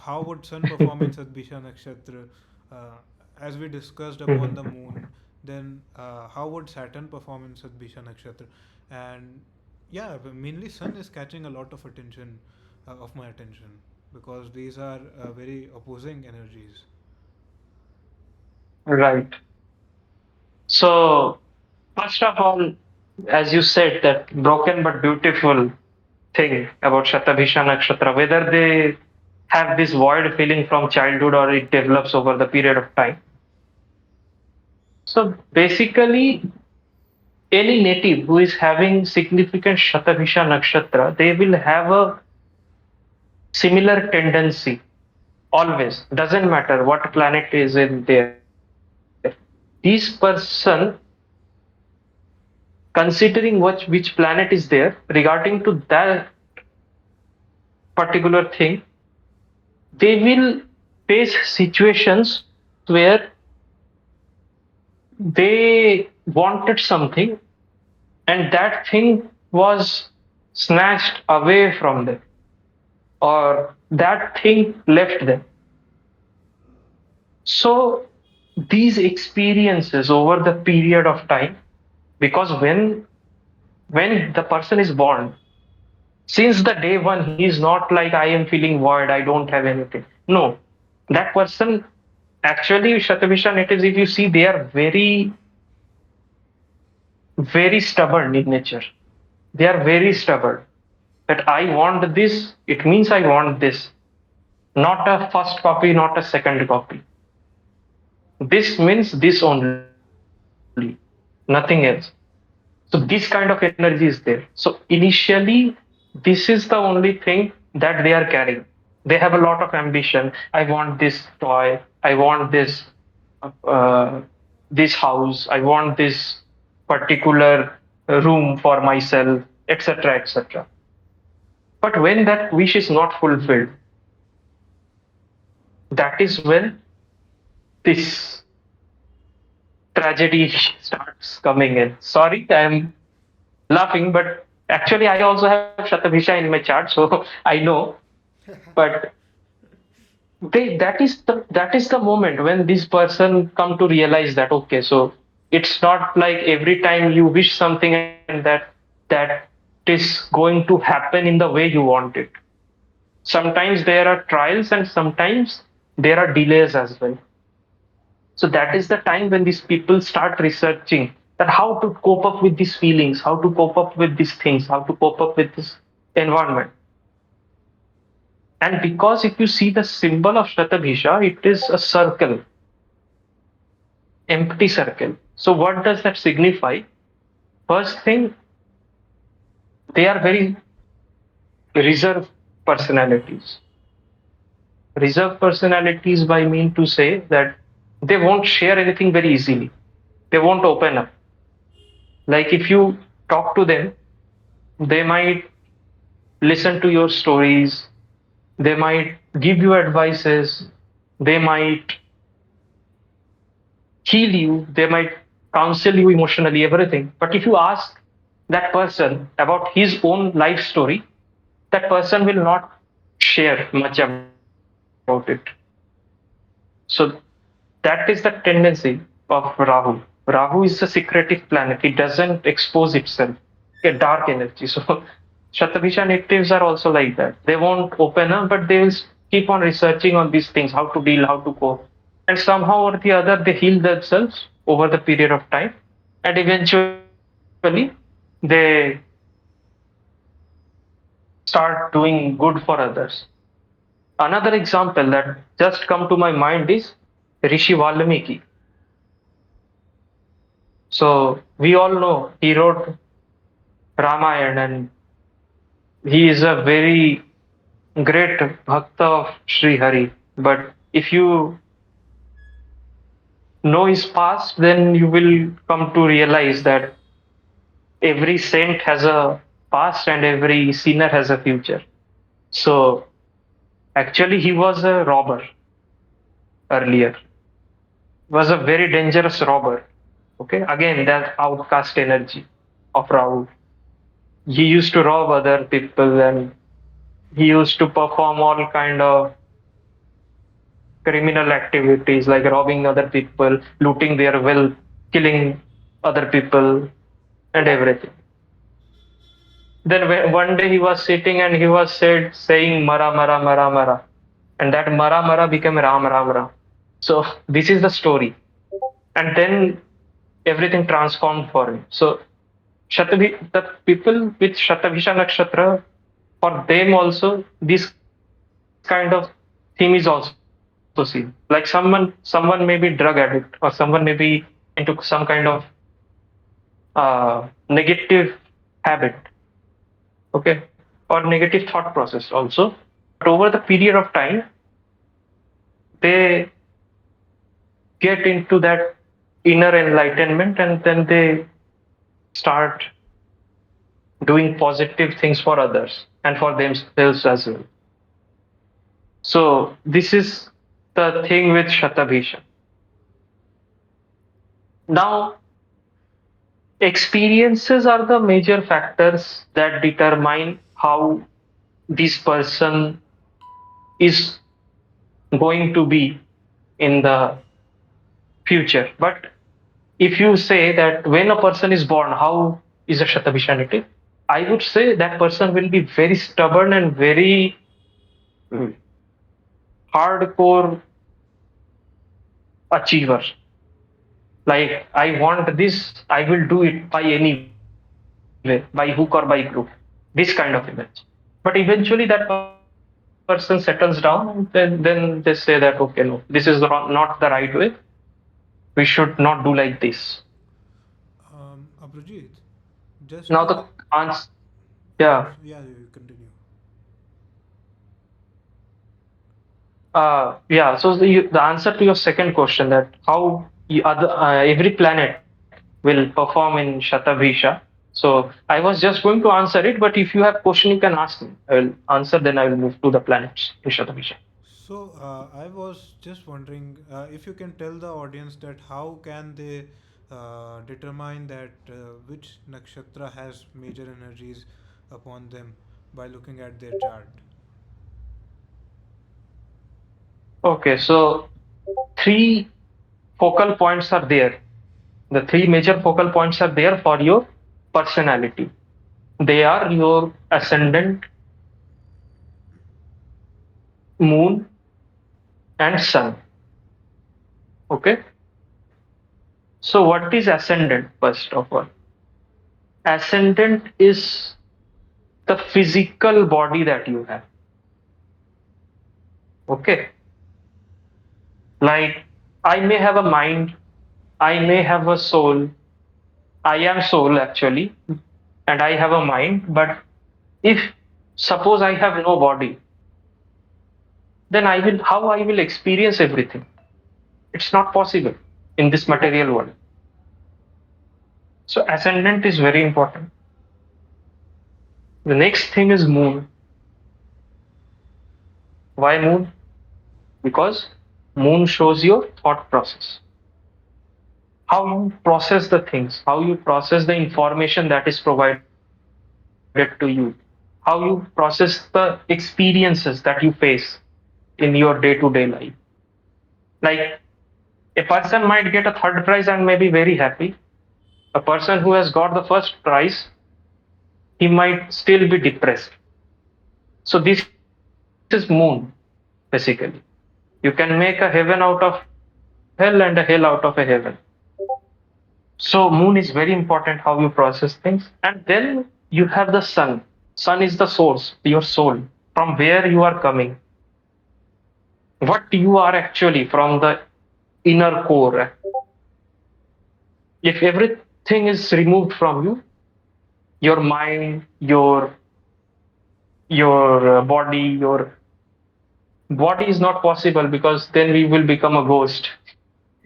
How would Sun perform in Sadbisha Nakshatra? Uh, as we discussed upon the Mhm. moon, then how would Saturn perform in Sadbisha Nakshatra? And yeah, but mainly Sun is catching a lot of attention, of my attention, because these are very opposing energies. Right. So first of all, as you said, that broken but beautiful thing about Shatabhisha Nakshatra, whether they have this void feeling from childhood or it develops over the period of time. So basically, any native who is having significant Shatbheesha Nakshatra, they will have a similar tendency always. Doesn't matter what planet is in there. This person, considering which planet is there, regarding to that particular thing, they will face situations where they wanted something and that thing was snatched away from them, or that thing left them. So these experiences over the period of time, because when the person is born, since the day one, he is not like I am feeling void, I don't have anything. No, that person actually Shatabisha natives, if you see, they are very stubborn in nature. They are very stubborn. That I want this, it means I want this. Not a first copy, not a second copy. This means this only, nothing else. So this kind of energy is there. So initially, this is the only thing that they are carrying. They have a lot of ambition. I want this toy. I want uh, this house. I want this particular room for myself, etc., etc. But when that wish is not fulfilled, that is when this tragedy starts coming in. Sorry, I'm laughing, but actually, I also have Shatabhisha in my chart, so I know. But that is the moment when this person come to realize that okay, so it's not like every time you wish something and that is going to happen in the way you want it. Sometimes there are trials and sometimes there are delays as well. So that is the time when these people start researching that how to cope up with these feelings, how to cope up with these things, how to cope up with this environment. And because if you see the symbol of Shatabhisha, it is a circle, empty circle. So what does that signify? First thing, they are very reserved personalities. Reserved personalities by mean to say that they won't share anything very easily. They won't open up. Like if you talk to them, they might listen to your stories, they might give you advices, they might heal you, they might counsel you emotionally, everything. But if you ask that person about his own life story, that person will not share much about it. So that is the tendency of Rahu. Rahu is a secretive planet. It doesn't expose itself. A dark energy. So Shatabhisha natives are also like that. They won't open up, but they will keep on researching on these things, how to deal, how to cope. And somehow or the other, they heal themselves over the period of time. And eventually, they start doing good for others. Another example that just come to my mind is Rishi Valmiki. So we all know he wrote Ramayana and he is a very great bhakta of Sri Hari. But if you know his past, then you will come to realize that every saint has a past and every sinner has a future. So actually, he was a robber earlier, was a very dangerous robber. Okay, again, that outcast energy of Rahul. He used to rob other people and he used to perform all kind of criminal activities like robbing other people, looting their wealth, killing other people, and everything. Then one day he was sitting and he was saying Mara Mara Mara Mara, and that Mara Mara became Ram Ram Ram. So this is the story, and then everything transformed for him. So the people with Shatabhisha Nakshatra, for them also this kind of theme is also seen. Like someone may be drug addict or someone may be into some kind of negative habit, okay, or negative thought process also. But over the period of time, they get into that inner enlightenment, and then they start doing positive things for others and for themselves as well. So this is the thing with Shatabhisha. Now, experiences are the major factors that determine how this person is going to be in the future. But if you say that when a person is born, how is a Shatabhisha native? I would say that person will be very stubborn and very hardcore achiever. Like, I want this, I will do it by any way, by hook or by crook. This kind of image. But eventually that person settles down, and then they say that, okay, no, this is not the right way. We should not do like this. Abhijit, Now just the to answer, yeah, yeah, you continue. yeah. So the answer to your second question, that how every planet will perform in Shatabhisha. So I was just going to answer it, but if you have question, you can ask me. I will answer. Then I will move to the planets in Shatabhisha. So I was just wondering if you can tell the audience that how can they determine that which nakshatra has major energies upon them by looking at their chart. Okay, so three focal points are there. The three major focal points are there for your personality. They are your ascendant, moon, and sun. Okay. So what is ascendant first of all? Ascendant is the physical body that you have. Okay. Like, I may have a mind, I may have a soul. I am soul actually, and I have a mind. But if suppose I have no body, then I will how I will experience everything? It's not possible in this material world. So ascendant is very important. The next thing is moon. Why moon? Because moon shows your thought process, how you process the things, how you process the information that is provided to you, how you process the experiences that you face in your day-to-day life. Like, a person might get a third prize and may be very happy. A person who has got the first prize, he might still be depressed. So this is moon, basically. You can make a heaven out of hell and a hell out of a heaven. So moon is very important how you process things. And then you have the sun. Sun is the source, your soul, from where you are coming, what you are actually from the inner core. If everything is removed from you, your mind, your body, your body is not possible, because then we will become a ghost.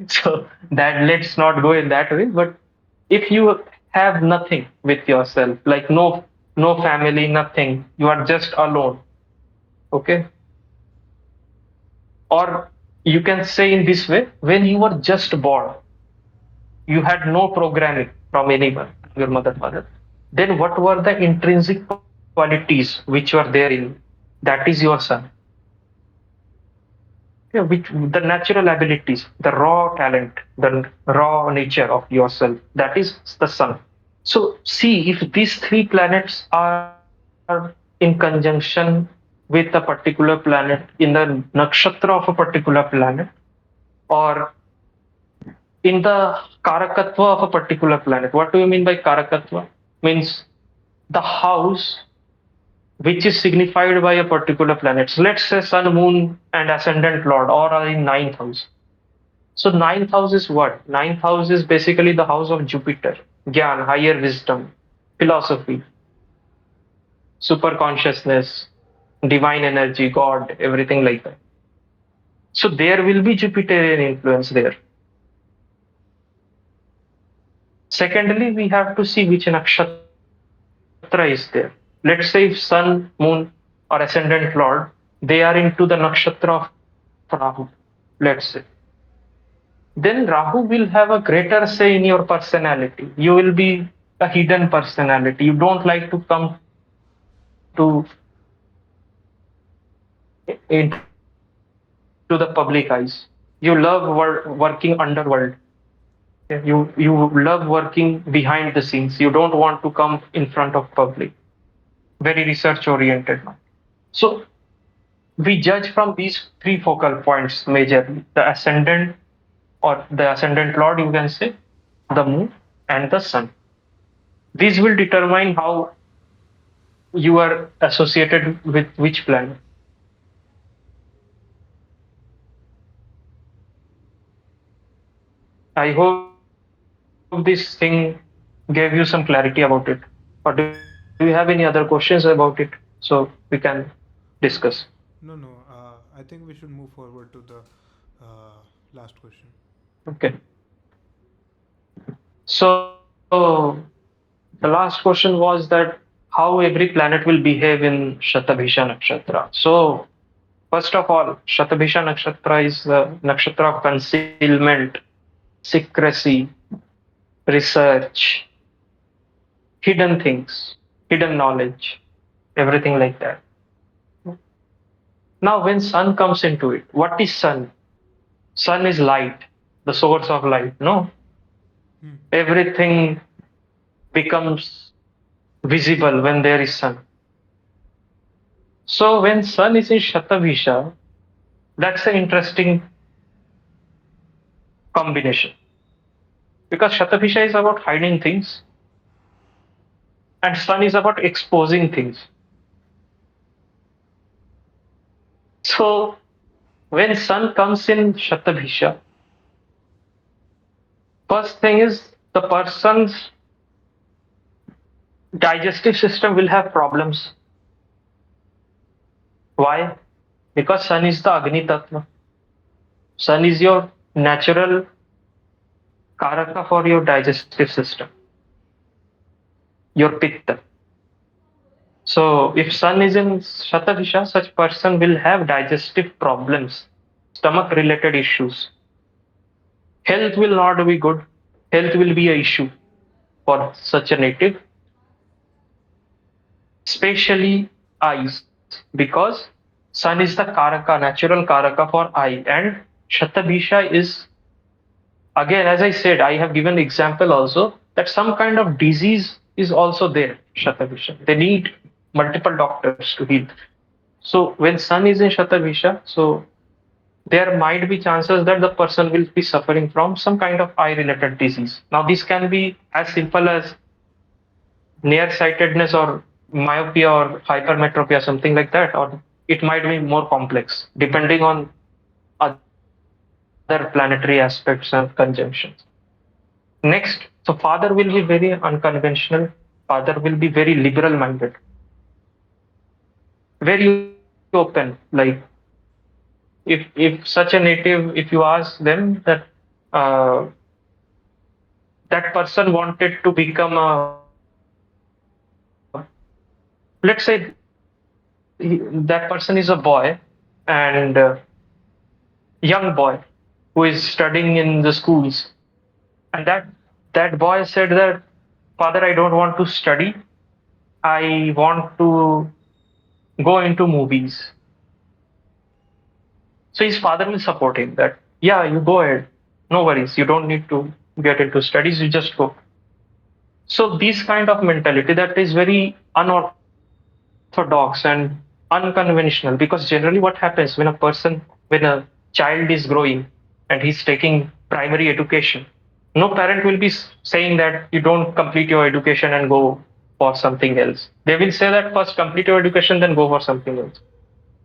So that, let's not go in that way. But if you have nothing with yourself, like no family, nothing, you are just alone, okay? Or you can say in this way, when you were just born, you had no programming from anyone, your mother, father. Then what were the intrinsic qualities which were there in you? That is your son. Yeah, which the natural abilities, the raw talent, the raw nature of yourself, that is the sun. So see, if these three planets are in conjunction with a particular planet in the nakshatra of a particular planet, or in the karakatva of a particular planet. What do you mean by karakatva? Means the house which is signified by a particular planet. So let's say sun, moon, and ascendant lord, or are in ninth house. So ninth house is what? Ninth house is basically the house of Jupiter, Gyan, higher wisdom, philosophy, super consciousness, divine energy, God, everything like that. So there will be Jupiterian influence there. Secondly, we have to see which nakshatra is there. Let's say if Sun, Moon, or Ascendant Lord, they are into the nakshatra of Rahu, let's say, then Rahu will have a greater say in your personality. You will be a hidden personality. You don't like to come into the public eyes. You love working underworld. You love working behind the scenes. You don't want to come in front of public. Very research oriented. So we judge from these three focal points majorly: the ascendant, or the ascendant lord, you can say, the moon, and the sun. These will determine how you are associated with which planet. I hope this thing gave you some clarity about it. Or do you have any other questions about it? So we can discuss. No, no. I think we should move forward to the last question. Okay. So the last question was that how every planet will behave in Shatbheesha Nakshatra. So first of all, Shatbheesha Nakshatra is the nakshatra of concealment, secrecy, research, hidden things, hidden knowledge, everything like that. Now, when sun comes into it, what is sun? Sun is light, the source of light. No, Hmm. everything becomes visible when there is sun. So when sun is in Shatabhisha, that's an interesting combination because Shatabhisha is about hiding things and sun is about exposing things. So when sun comes in Shatabhisha, first thing is the person's digestive system will have problems. Why? Because sun is the Agni Tattva. Sun is your natural karaka for your digestive system, your pitta. So if sun is in Shatabhisha, such person will have digestive problems, stomach related issues. Health will not be good. Health will be a issue for such a native, especially eyes, because sun is the karaka, natural karaka for eye, and Shatabhisha is, again, as I said, I have given example also that some kind of disease is also there, Shatabhisha. They need multiple doctors to heal. So when sun is in Shatabhisha, so there might be chances that the person will be suffering from some kind of eye related disease. Now this can be as simple as nearsightedness or myopia or hypermetropia, something like that, or it might be more complex depending on other planetary aspects and conjunctions. Next, so father will be very unconventional. Father will be very liberal minded, very open. Like if such a native, if you ask them that uh, that person wanted to become a, let's say that person is a boy and young boy who is studying in the schools, and that boy said that, father, I don't want to study, I want to go into movies. So his father will support him that, yeah, you go ahead. No worries. You don't need to get into studies. You just go. So this kind of mentality that is very unorthodox and unconventional, because generally what happens when a person, when a child is growing and he's taking primary education, no parent will be saying that you don't complete your education and go for something else. They will say that first complete your education, then go for something else.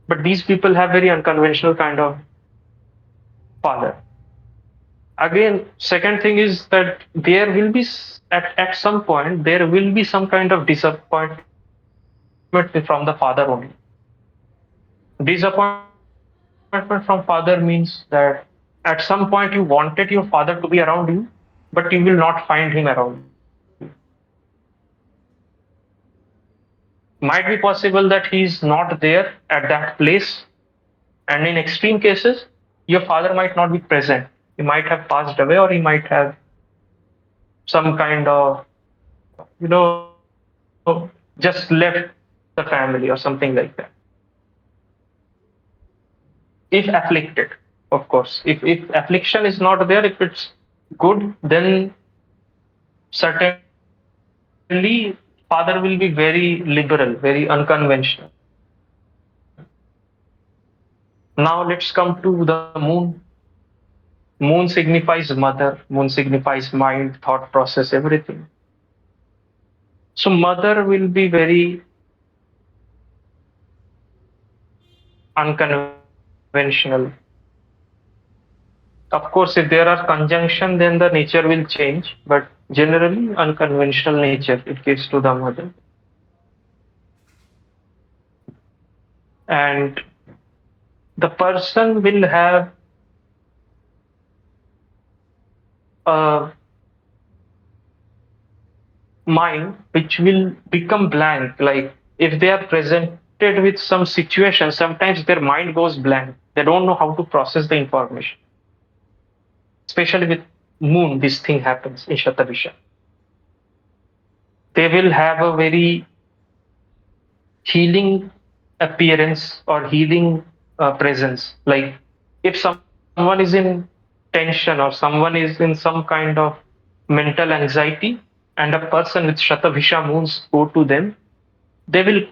But these people have very unconventional kind of father. Again, second thing is that there will be at some point there will be some kind of disappointment from the father only. Disappointment from father means that at some point you wanted your father to be around you, but you will not find him around you. Might be possible that he is not there at that place, and in extreme cases, your father might not be present. He might have passed away, or he might have some kind of, just left the family or something like that. If afflicted, of course. If affliction is not there, if it's good, then certainly father will be very liberal, very unconventional. Now let's come to the moon. Moon signifies mother, moon signifies mind, thought process, everything. So mother will be very unconventional. Of course, if there are conjunction, then the nature will change, but generally unconventional nature it gives to the mother. And the person will have a mind which will become blank. Like if they are presented with some situation, sometimes their mind goes blank. They don't know how to process the information. Especially with moon, this thing happens in Shatabisha. They will have a very healing appearance or healing presence. Like if someone is in tension or someone is in some kind of mental anxiety, and a person with Shatabhisha moons go to them, they will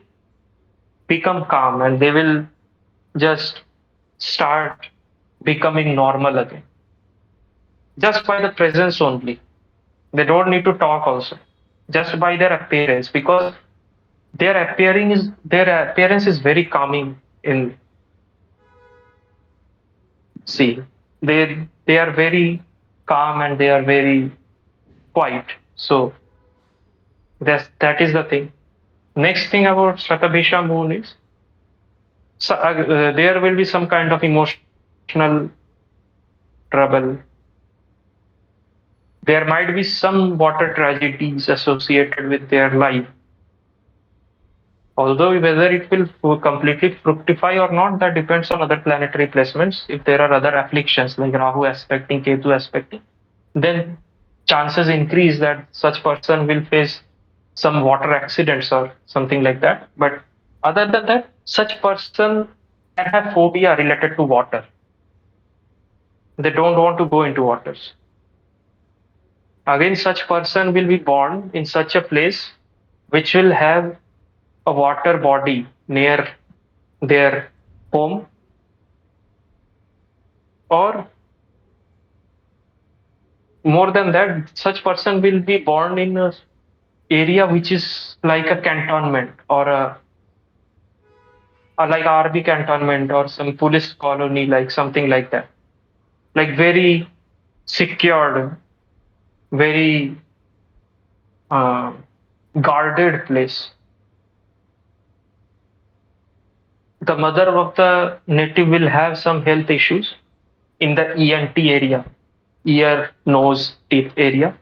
become calm and they will just start becoming normal again just by the presence only. They don't need to talk also, just by their appearance, because their appearance is very calming in see. They are very calm and they are very quiet. So that is the thing. Next thing about Shatabhisha moon is there will be some kind of emotional trouble. There might be some water tragedies associated with their life. Although whether it will completely fructify or not, that depends on other planetary placements. If there are other afflictions like Rahu aspecting, Ketu aspecting, then chances increase that such person will face some water accidents or something like that. But other than that, such person can have phobia related to water. They don't want to go into waters. Again, such person will be born in such a place which will have a water body near their home, or more than that, such person will be born in a area which is like a cantonment or a like RB cantonment or some police colony, like something like that, like very secured, very uh, guarded place. The mother of the native will have some health issues in the ENT area, ear, nose, teeth area,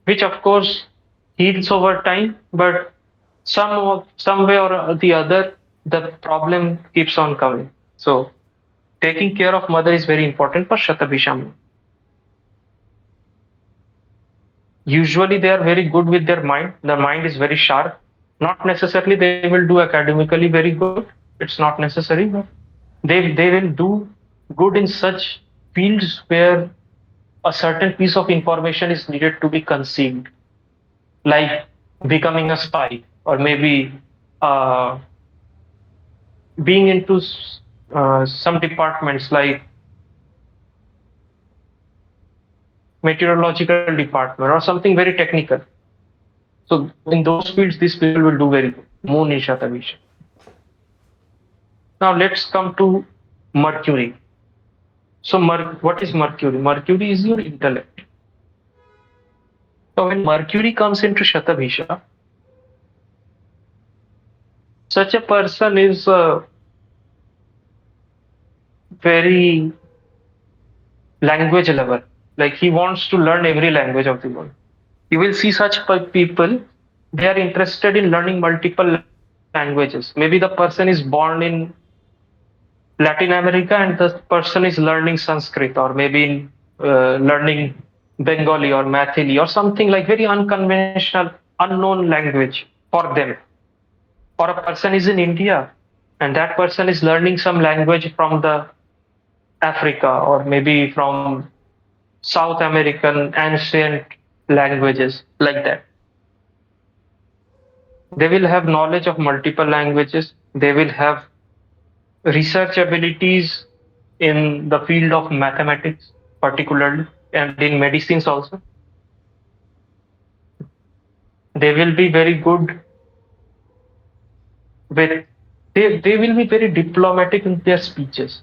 which of course heals over time, but some way or the other, the problem keeps on coming. So taking care of mother is very important for Shatabisham. Usually they are very good with their mind. The mind is very sharp. Not necessarily they will do academically very good. It's not necessary, but they will do good in such fields where a certain piece of information is needed to be concealed, like becoming a spy or maybe uh, being into some departments like meteorological department or something very technical. So in those fields, these people will do very good. Moon is Shatavisha. Now let's come to Mercury. So, what is Mercury? Mercury is your intellect. So, when Mercury comes into Shatabhisha, such a person is very language lover. Like he wants to learn every language of the world. You will see such people, they are interested in learning multiple languages. Maybe the person is born in Latin America and the person is learning Sanskrit, or maybe in, learning Bengali or Mathili or something like very unconventional, unknown language for them. Or a person is in India and that person is learning some language from the Africa or maybe from South American ancient languages like that. They will have knowledge of multiple languages. They will have research abilities in the field of mathematics, particularly, and in medicines also. They will be very good with, they will be very diplomatic in their speeches.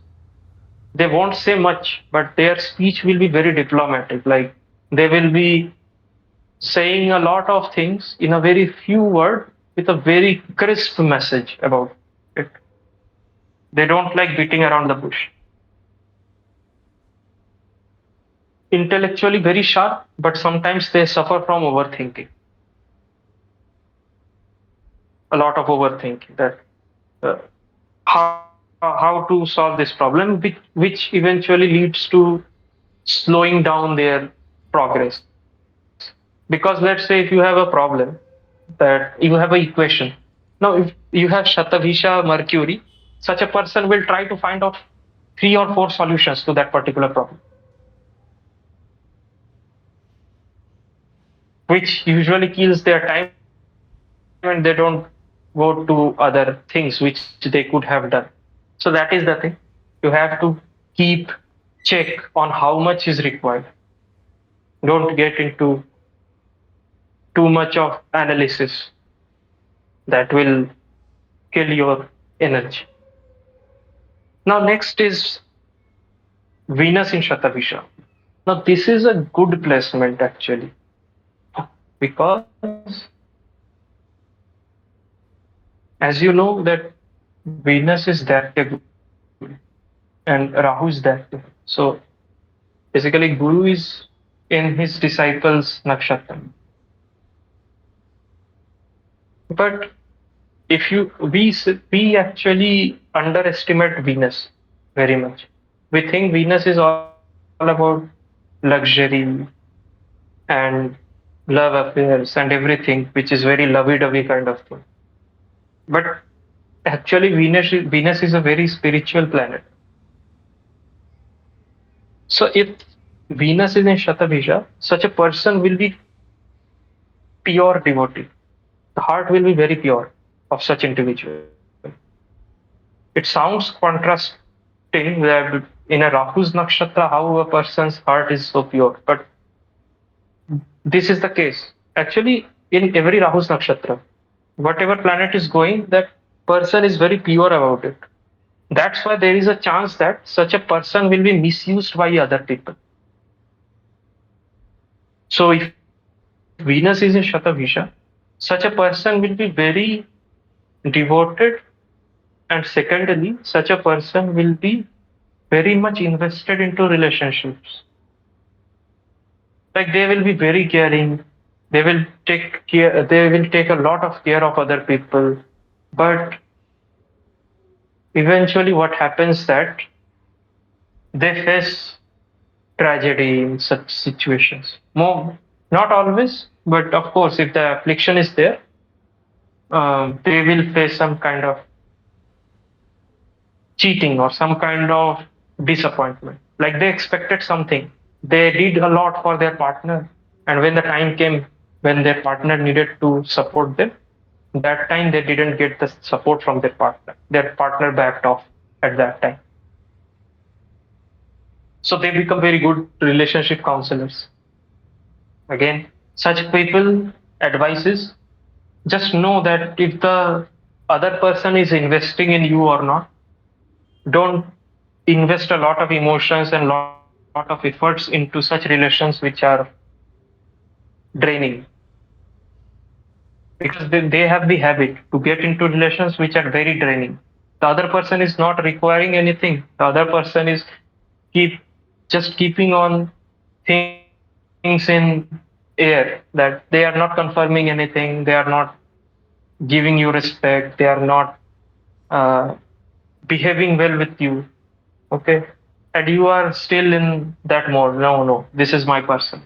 They won't say much, but their speech will be very diplomatic. Like they will be saying a lot of things in a very few words with a very crisp message about it. They don't like beating around the bush. Intellectually very sharp, but sometimes they suffer from overthinking, a lot of overthinking. That uh, how to solve this problem, which eventually leads to slowing down their progress. Because let's say if you have a problem, that you have an equation. Now, if you have Shatbheesha Mercury, such a person will try to find out three or four solutions to that particular problem, which usually kills their time and they don't go to other things which they could have done. So that is the thing. You have to keep check on how much is required. Don't get into too much of analysis that will kill your energy. Now, next is Venus in Shatabhisha. Now, this is a good placement actually, because as you know that Venus is Daitya Guru and Rahu is Daitya. So basically, Guru is in his disciples' nakshatra. But if you we actually underestimate Venus very much. We think Venus is all about luxury and love affairs and everything, which is very lovey-dovey kind of thing. But actually, Venus is a very spiritual planet. So if Venus is in Shatabhisha, such a person will be pure devotee. The heart will be very pure of such individual. It sounds contrasting that in a Rahu's nakshatra, how a person's heart is so pure. But this is the case. Actually, in every Rahu's nakshatra, whatever planet is going, that person is very pure about it. That's why there is a chance that such a person will be misused by other people. So if Venus is in Shatabhisha, such a person will be very devoted, and secondly, such a person will be very much invested into relationships. Like they will be very caring. They will take a lot of care of other people. But eventually what happens that they face tragedy in such situations. More, not always, but of course, if the affliction is there, they will face some kind of cheating or some kind of disappointment. Like they expected something. They did a lot for their partner. And when the time came when their partner needed to support them, that time they didn't get the support from their partner. Their partner backed off at that time. So they become very good relationship counselors. Again, such people advices, just know that if the other person is investing in you or not, don't invest a lot of emotions and lot of efforts into such relations which are draining, because they have the habit to get into relations which are very draining. The other person is not requiring anything. The other person is keep just keeping on things in air, that they are not confirming anything. They are not giving you respect. They are not uh, behaving well with you. Okay, and you are still in that mode. No, no, this is my person.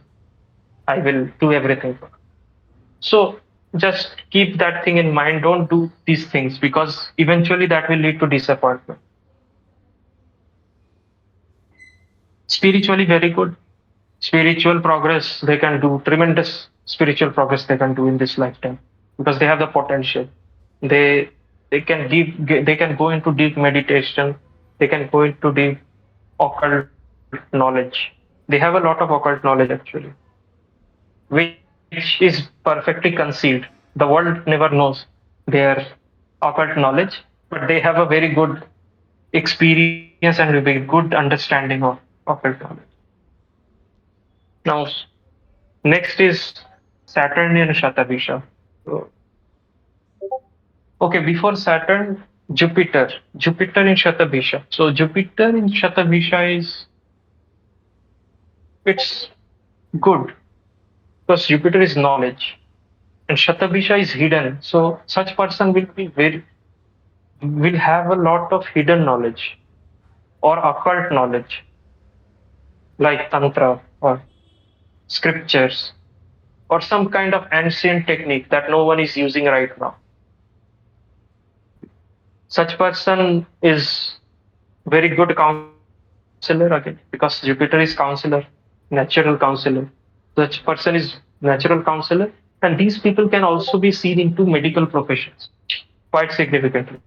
I will do everything for. So just keep that thing in mind. Don't do these things because eventually that will lead to disappointment. Spiritually, very good. Spiritual progress, they can do tremendous spiritual progress they can do in this lifetime because they have the potential. They they can go into deep meditation. They can go into deep occult knowledge. They have a lot of occult knowledge actually, which is perfectly concealed. The world never knows their occult knowledge, but they have a very good experience and a very good understanding of occult knowledge. Now, next is Saturn in Shatabisha. So, okay, before Saturn, Jupiter. Jupiter in Shatabisha. So Jupiter in Shatabisha is it's good because Jupiter is knowledge and Shatabisha is hidden. So such person will have a lot of hidden knowledge or occult knowledge like tantra or scriptures or some kind of ancient technique that no one is using right now. Such person is very good counselor again because Jupiter is counselor, natural counselor. Such person is natural counselor, and these people can also be seen into medical professions quite significantly.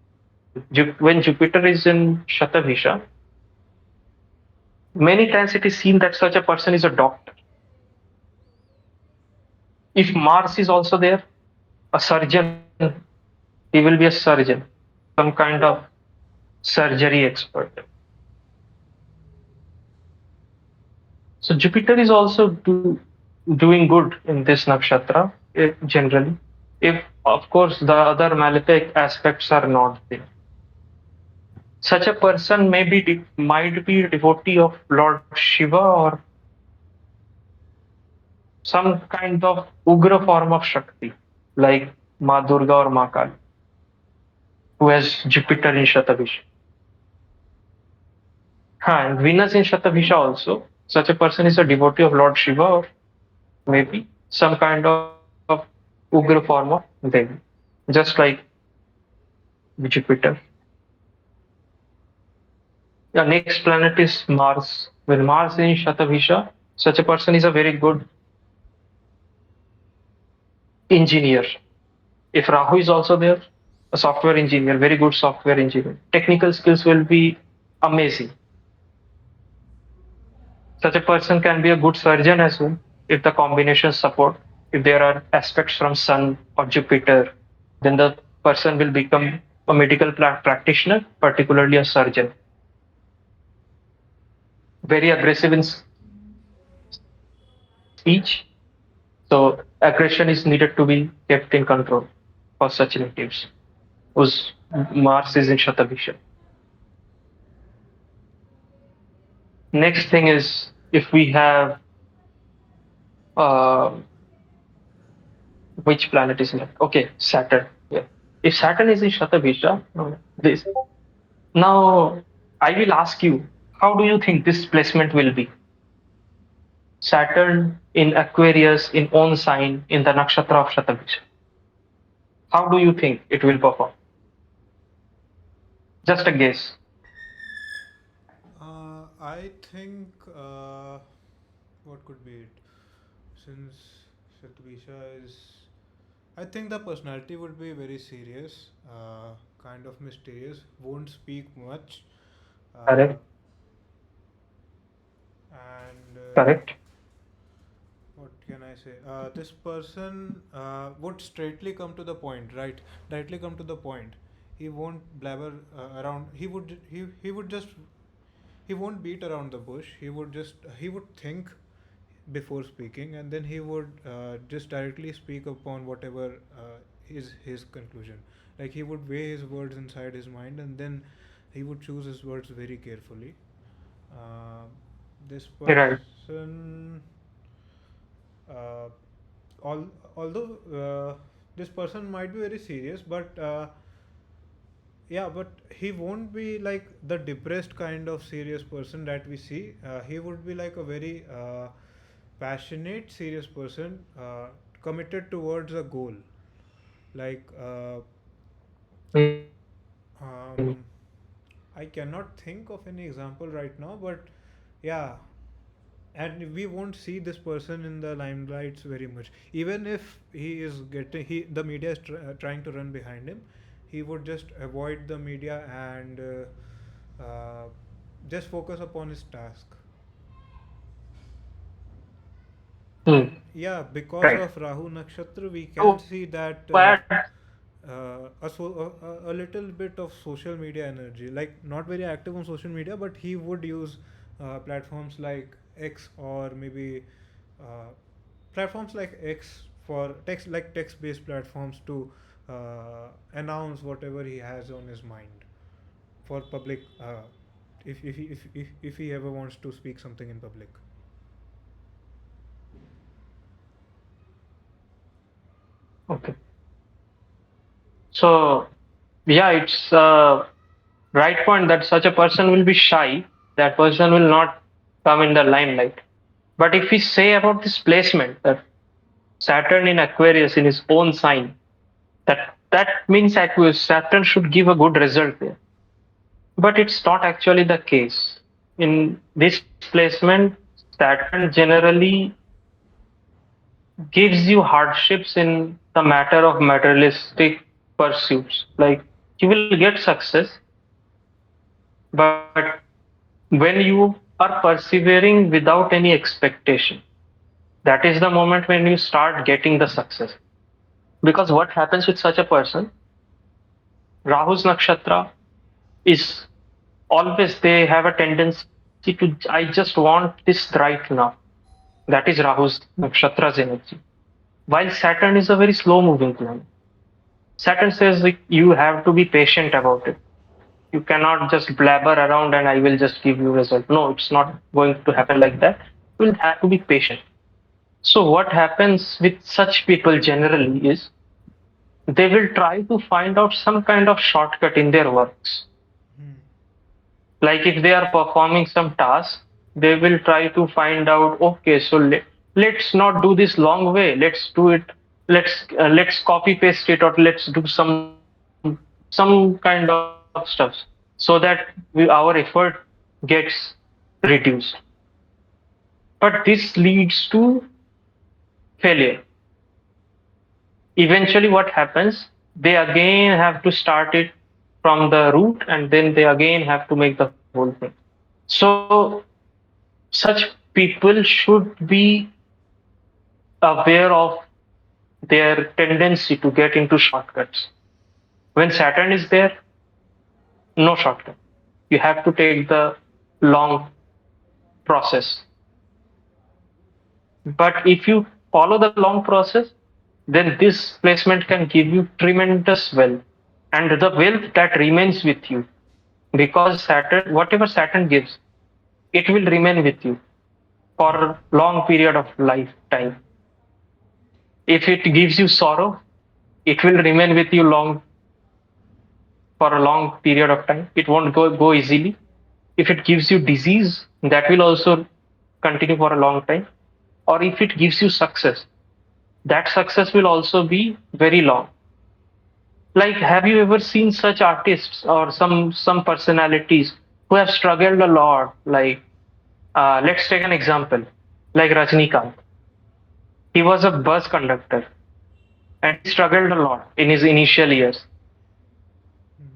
When Jupiter is in Shatabhisha, many times it is seen that such a person is a doctor. If Mars is also there, a surgeon, he will be a surgeon, some kind of surgery expert. So Jupiter is also doing good in this nakshatra generally. If of course the other malefic aspects are not there, such a person might be a devotee of Lord Shiva or some kind of ugra form of Shakti, like Ma Durga or Ma Kali, who has Jupiter in Shatabhisha. And Venus in Shatabhisha also. Such a person is a devotee of Lord Shiva or maybe some kind of ugra form of Devi, just like Jupiter. The next planet is Mars. When Mars is in Shatabhisha, such a person is a very good engineer. If Rahu is also there, a software engineer, very good software engineer. Technical skills will be amazing. Such a person can be a good surgeon as well if the combinations support. If there are aspects from Sun or Jupiter, then the person will become a medical practitioner, particularly a surgeon. Very aggressive in speech, so aggression is needed to be kept in control for such relatives whose Mars is in Shatabhisha. Next thing is if we have uh, which planet is left? Okay, Saturn. Yeah. If Saturn is in Shatabhisha, this now I will ask you, how do you think this placement will be? Saturn in Aquarius in own sign in the nakshatra of Shatabhisha. How do you think it will perform? Just a guess. I think what could be it? Since Shatbheesha is, I think the personality would be very serious, kind of mysterious, won't speak much, uh, Correct. and Correct. what can I say? This person would straightly come to the point, right? Directly come to the point. He won't blabber around. He would just he won't beat around the bush. He would think before speaking, and then he would just directly speak upon whatever is his conclusion. Like he would weigh his words inside his mind, and then he would choose his words very carefully. uh, this Right. person uh, al- although this person might be very serious, but yeah, but he won't be like the depressed kind of serious person that we see. He would be like a very passionate serious person, committed towards a goal. Like Mm. um, I cannot think of any example right now, but yeah, and we won't see this person in the limelights very much. Even if he is getting, he the media is trying to run behind him, he would just avoid the media and just focus upon his task. Mm. And yeah, because Right. of Rahu Nakshatra, we can To see that add, a little bit of social media energy. Like not very active on social media, but he would use platforms like X, or maybe uh, platforms like X for text, like text-based platforms, to announce whatever he has on his mind for public. If he ever wants to speak something in public. okay. So yeah, it's right point that such a person will be shy. That person will not come in the limelight. But if we say about this placement, that Saturn in Aquarius in his own sign, that means Aquarius Saturn should give a good result there. But it's not actually the case. In this placement, Saturn generally gives you hardships in the matter of materialistic pursuits. Like you will get success, but when you are persevering without any expectation, that is the moment when you start getting the success. Because what happens with such a person, Rahu's nakshatra is always, they have a tendency to, I just want this right now. That is Rahu's nakshatra's energy. While Saturn is a very slow moving planet. Saturn says like, you have to be patient about it. You cannot just blabber around and I will just give you result. No, it's not going to happen like that. You will have to be patient. So what happens with such people generally is they will try to find out some kind of shortcut in their works. Hmm. Like if they are performing some task, they will try to find out, okay, so let's not do this long way. Let's do it. Let's copy paste it, or let's do some kind of stuff so that our effort gets reduced. But this leads to failure. Eventually, what happens? They again have to start it from the root, and then they again have to make the whole thing. So such people should be aware of their tendency to get into shortcuts. When Saturn is there, no shortcut. You have to take the long process. But if you follow the long process, then this placement can give you tremendous wealth. And the wealth that remains with you, because Saturn, whatever Saturn gives, it will remain with you for Hmm. a long period of lifetime. If it gives you sorrow, it will remain with you long for a long period of time. It won't go easily. If it gives you disease, that will also continue for a long time. Or if it gives you success, that success will also be very long. Like, have you ever seen such artists or some personalities who have struggled a lot? Like, let's take an example, like Rajnikant. He was a bus conductor and he struggled a lot in his initial years.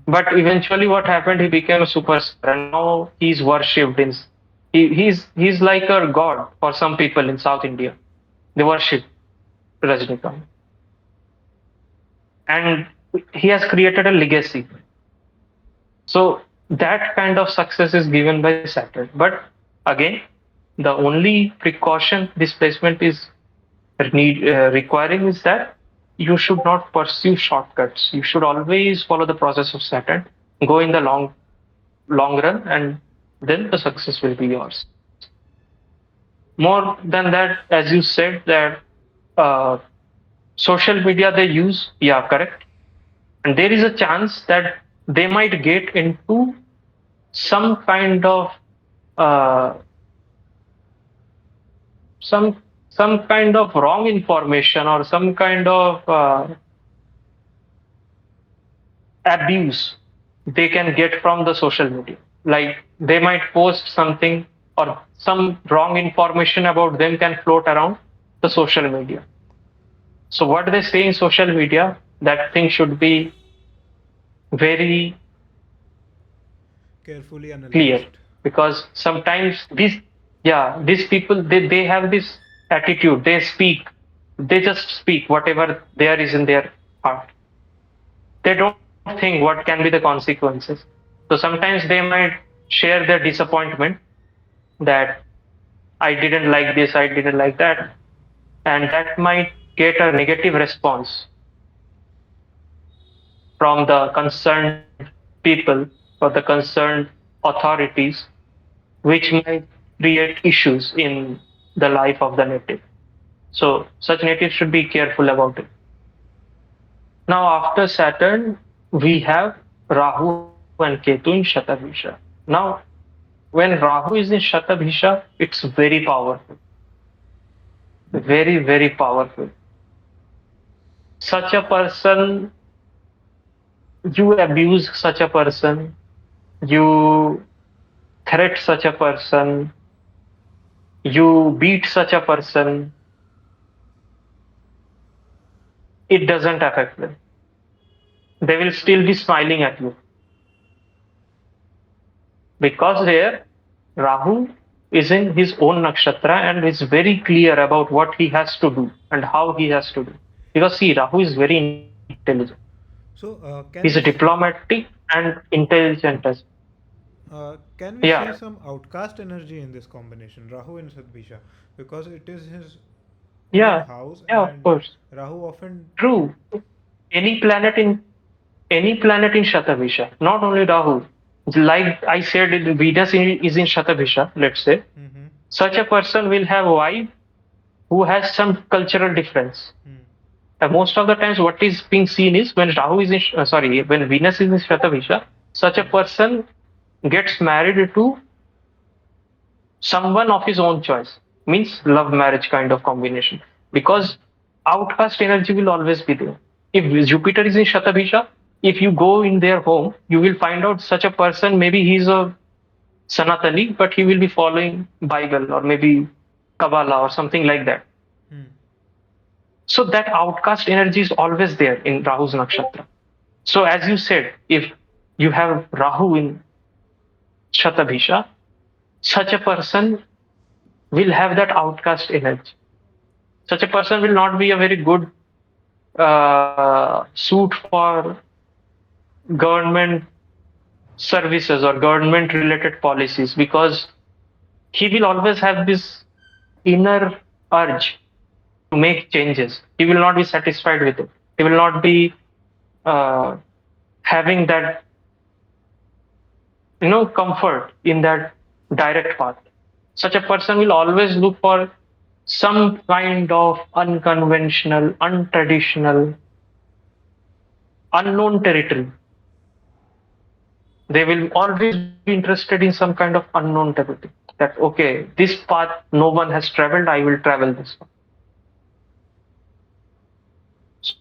But eventually, what happened? He became a superstar, and now he's worshipped. He's like a god for some people in South India. They worship Rajnikant, and he has created a legacy. So That kind of success is given by Saturn. But again, the only precaution this placement is requiring is that you should not pursue shortcuts. You should always follow the process of Saturn, go in the long run, and then the success will be yours. More than that, as you said, that uh, social media they use, yeah, correct. And there is a chance that they might get into some kind of uh, some some kind of wrong information or some kind of abuse they can get from the social media. Like they might post something or some wrong information about them can float around the social media. So what they say in social media, that thing should be very Carefully clear, analyzed. because sometimes these people they have this attitude. They just speak whatever there is in their heart. They don't think what can be the consequences. So sometimes they might share their disappointment that I didn't like this, I didn't like that, and that might get a negative response from the concerned people or the concerned authorities, which might create issues in the life of the native. So such natives should be careful about it. Now after Saturn, we have Rahu and Ketu in Shatabhisha. Now when Rahu is in Shatabhisha, it's very powerful, very powerful. Such a person, you abuse such a person, you threat such a person, you beat such a person, it doesn't affect them. They will still be smiling at you because there Rahu is in his own nakshatra and is very clear about what he has to do and how he has to do. Because see, Rahu is very intelligent. So, He's a diplomatic and intelligent as can we yeah, see some outcast energy in this combination, Rahu and Sadbhisha? Because it is his own yeah, house, yeah, of and course. Rahu often. True. Any planet in any planet in Shatabhisha, not only Rahu. Like I said, Venus is in Shatabhisha, let's say. Mm-hmm. Such a person will have a wife who has some cultural difference. Hmm. And most of the times, what is being seen is when Rahu is in, when Venus is in Shatabhisha, such a Hmm. person gets married to someone of his own choice. Means love marriage kind of combination. Hmm. Because outcast energy will always be there. If Jupiter is in Shatabhisha, if you go in their home, you will find out such a person. Maybe he's a Sanatani, but he will be following Bible or maybe Kabbalah or something like that. Hmm. So that outcast energy is always there in Rahu's nakshatra. So as you said, if you have Rahu in Shatabhisha, such a person will have that outcast energy. Such a person will not be a very good suit for government services or government related policies, because he will always have this inner urge to make changes. He will not be satisfied with it. He will not be uh, having that comfort in that direct path. Such a person will always look for some kind of unconventional, untraditional, unknown territory. They will always be interested in some kind of unknown territory. That okay, this path no one has traveled, I will travel this one. So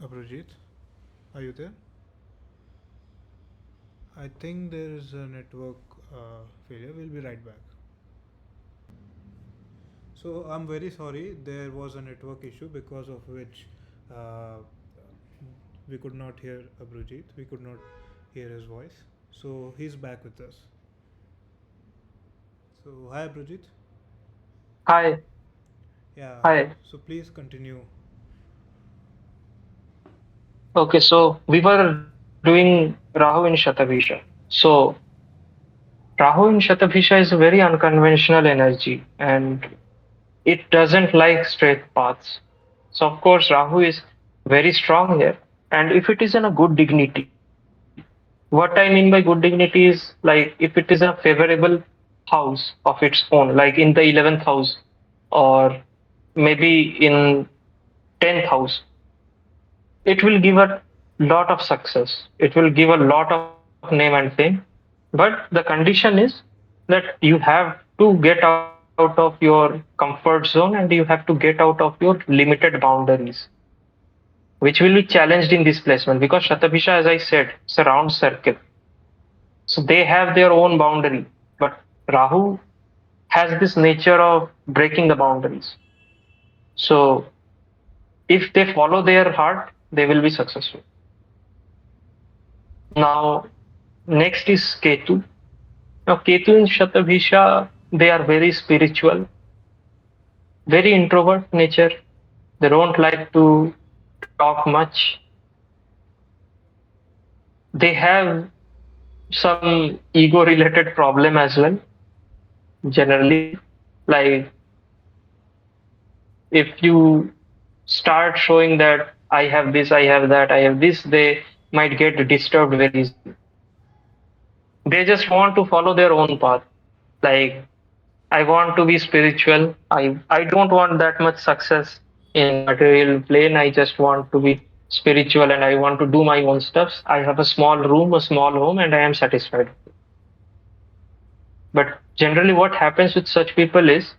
Abhijit, are you there? I think there is a network failure. We'll be right back. So I'm very sorry. There was a network issue because of which uh, we could not hear Abhijit. We could not hear his voice. So he's back with us. So hi Abhijit. hi, Yeah. hi. So please continue. Okay, so we were doing Rahu in Shatabhisha. So Rahu in Shatabhisha is a very unconventional energy and it doesn't like straight paths. So of course Rahu is very strong here. And if it is in a good dignity, what I mean by good dignity is like if it is a favorable house of its own, like in the 11th house or maybe in 10th house, it will give a lot of success. It will give a lot of name and fame. But the condition is that you have to get out of your comfort zone and you have to get out of your limited boundaries, which will be challenged in this placement because Shatabhisha, as I said, it's a round circle. So they have their own boundary. But Rahu has this nature of breaking the boundaries. So if they follow their heart, they will be successful. Now, next is Ketu. Now, Ketu and Shatabhisha, they are very spiritual, very introvert nature. They don't like to talk much. They have some ego related problem as well, generally. Like if you start showing that I have this, I have that, I have this, they might get disturbed very easily. They just want to follow their own path. Like I want to be spiritual. I don't want that much success in material plane. I just want to be spiritual and I want to do my own stuffs. I have a small room, a small home, and I am satisfied. But generally, what happens with such people is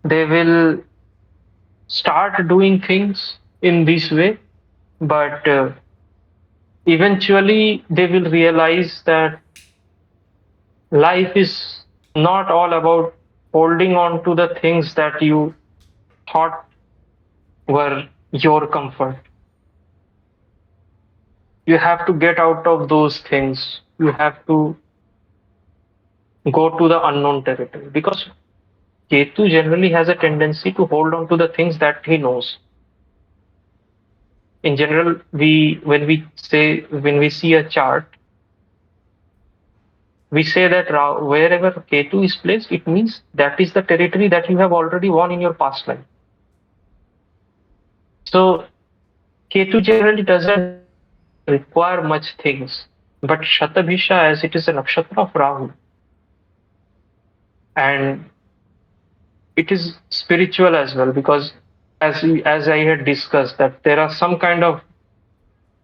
they will start doing things in this way, but eventually they will realize that life is not all about holding on to the things that you thought were your comfort. You have to get out of those things. You have to go to the unknown territory because Ketu generally has a tendency to hold on to the things that he knows. In general, we when we see a chart, we say that wherever Ketu is placed, it means that is the territory that you have already won in your past life. So Ketu generally doesn't require much things, but Shatabhisha, as it is a nakshatra of Rahu, and it is spiritual as well because as I had discussed that there are some kind of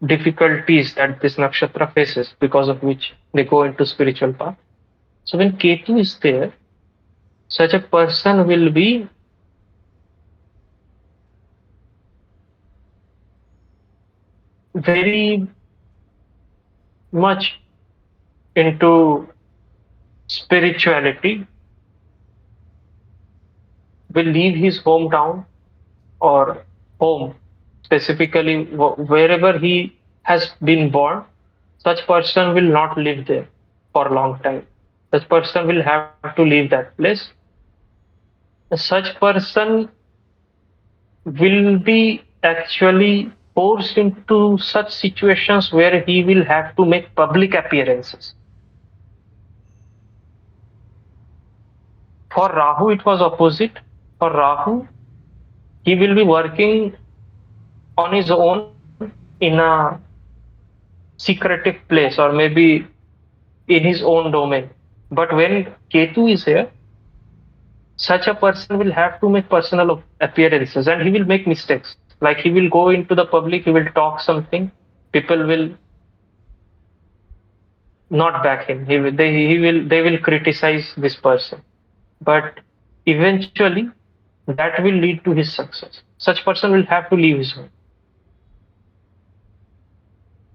difficulties that this nakshatra faces because of which they go into spiritual path. So when Ketu is there, such a person will be very much into spirituality, will leave his hometown or home, specifically wherever he has been born. Such person will not live there for a long time. Such person will have to leave that place. Such person will be actually forced into such situations where he will have to make public appearances. For Rahu, it was opposite. For Rahu, he will be working on his own in a secretive place or maybe in his own domain. But when Ketu is here, such a person will have to make personal appearances and he will make mistakes. Like he will go into the public, he will talk something, people will not back him. They will criticize this person. But eventually that will lead to his success. Such person will have to leave his home.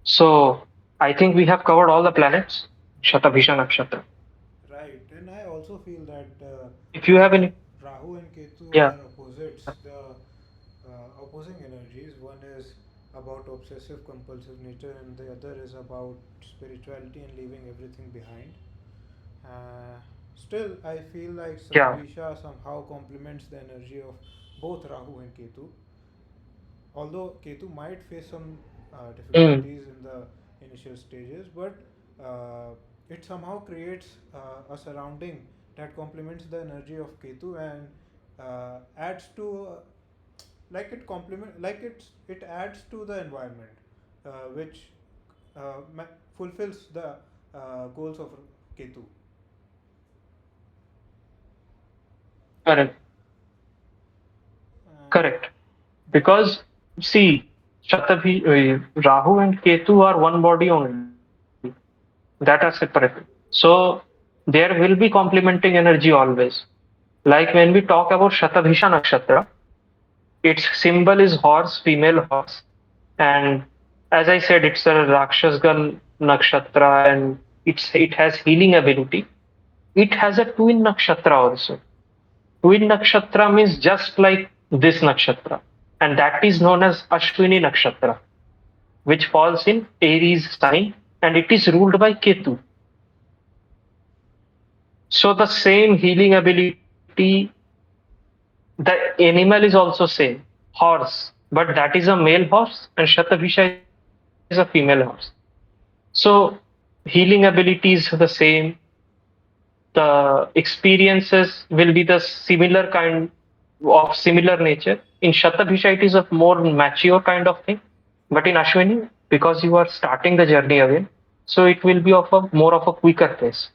So I think we have covered all the planets. Shatabhisha Nakshatra. Right, and I also feel that If you have while any, Rahu and Ketu yeah, are opposites, the opposing energies, one is about obsessive compulsive nature, and the other is about spirituality and leaving everything behind. Still, I feel like yeah, Satbisha somehow complements the energy of both Rahu and Ketu. Although Ketu might face some Mm. difficulties in the initial stages, but uh, it somehow creates a surrounding that complements the energy of Ketu and adds to it adds to the environment, which fulfills the goals of Ketu. Correct. And Correct. Because see, Rahu and Ketu are one body only that are separate. So there will be complementing energy always. Like when we talk about Shatbheesha Nakshatra, its symbol is horse, female horse. And as I said, it's a Rakshasgan Nakshatra and it has healing ability. It has a twin Nakshatra also. Twin Nakshatra means just like this Nakshatra. And that is known as Ashwini Nakshatra, which falls in Aries sign and it is ruled by Ketu. So the same healing ability, the animal is also same, horse, but that is a male horse and Shatabhisha is a female horse. So healing ability is the same, the experiences will be the similar kind of similar nature. In Shatabhisha, it is a more mature kind of thing, but in Ashwini, because you are starting the journey again, so it will be of a more of a quicker pace.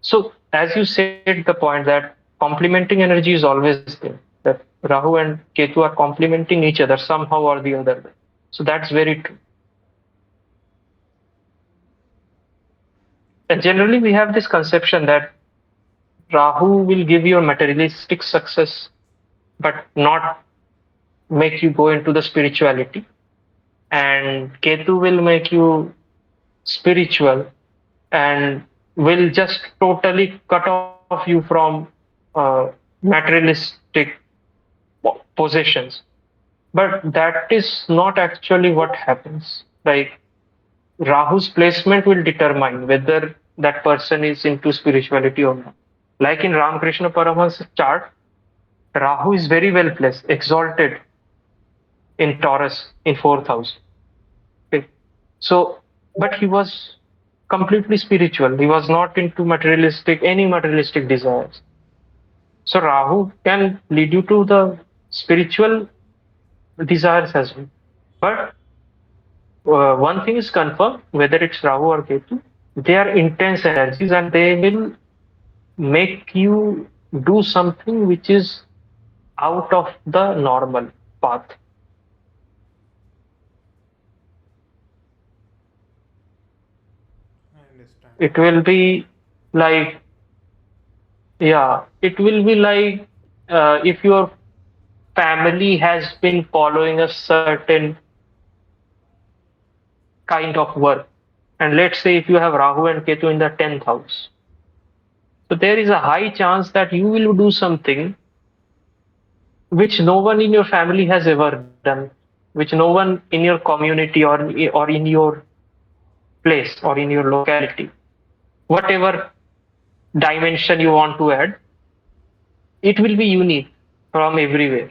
So as you said, the point that complementing energy is always there. That Rahu and Ketu are complementing each other somehow or the other way. So that's very true. And generally, we have this conception that Rahu will give you a materialistic success, but not make you go into the spirituality. And Ketu will make you spiritual and will just totally cut off you from materialistic possessions. But that is not actually what happens. Like Rahu's placement will determine whether that person is into spirituality or not. Like in Ramakrishna Paramahansa's chart, Rahu is very well placed, exalted in Taurus in fourth house. Okay. So, but he was completely spiritual. He was not into any materialistic desires. So Rahu can lead you to the spiritual desires as well. But one thing is confirmed, whether it's Rahu or Ketu, they are intense energies and they will make you do something which is out of the normal path. I understand. It will be like, yeah, it will be like if your family has been following a certain kind of work. And let's say if you have Rahu and Ketu in the 10th house. So there is a high chance that you will do something which no one in your family has ever done, which no one in your community or in your place or in your locality, whatever dimension you want to add, it will be unique from everywhere.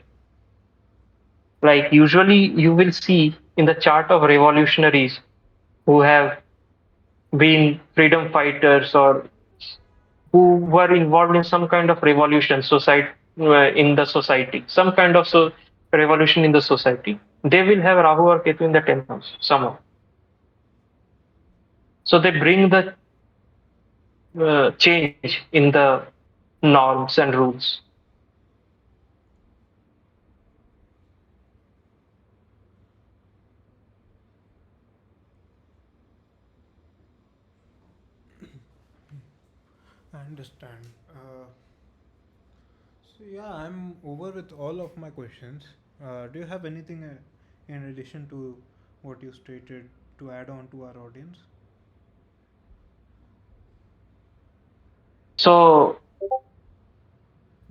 Like usually you will see in the chart of revolutionaries who have been freedom fighters or who were involved in some kind of revolution society in the society, some kind of revolution in the society. They will have Rahu or Ketu in the 10th house somehow. So they bring the change in the norms and rules. I understand. So yeah, I'm over with all of my questions. Do you have anything in addition to what you stated to add on to our audience? So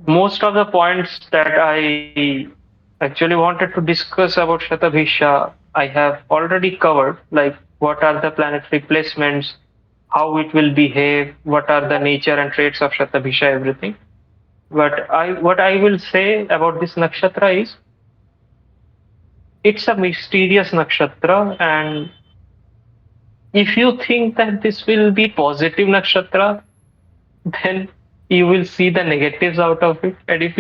most of the points that I actually wanted to discuss about Shatabhisha, I have already covered, like what are the planetary placements, how it will behave, what are the nature and traits of Shatabhisha, everything. But what I will say about this nakshatra is It's a mysterious nakshatra, and if you think that this will be positive nakshatra, then you will see the negatives out of it. And if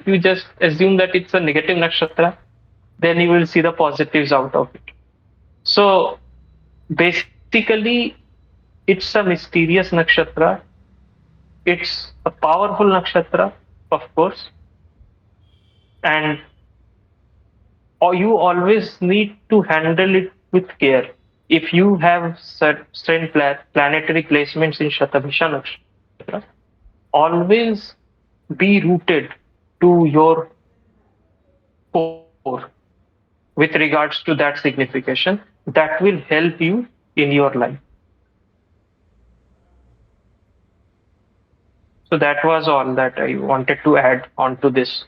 you just assume that it's a negative nakshatra, then you will see the positives out of it. So basically, it's a mysterious nakshatra. It's a powerful nakshatra, of course, and you always need to handle it with care. If you have certain planetary placements in Shatabhisha Nakshatra, always be rooted to your core with regards to that signification. That will help you in your life. So that was all that I wanted to add onto this.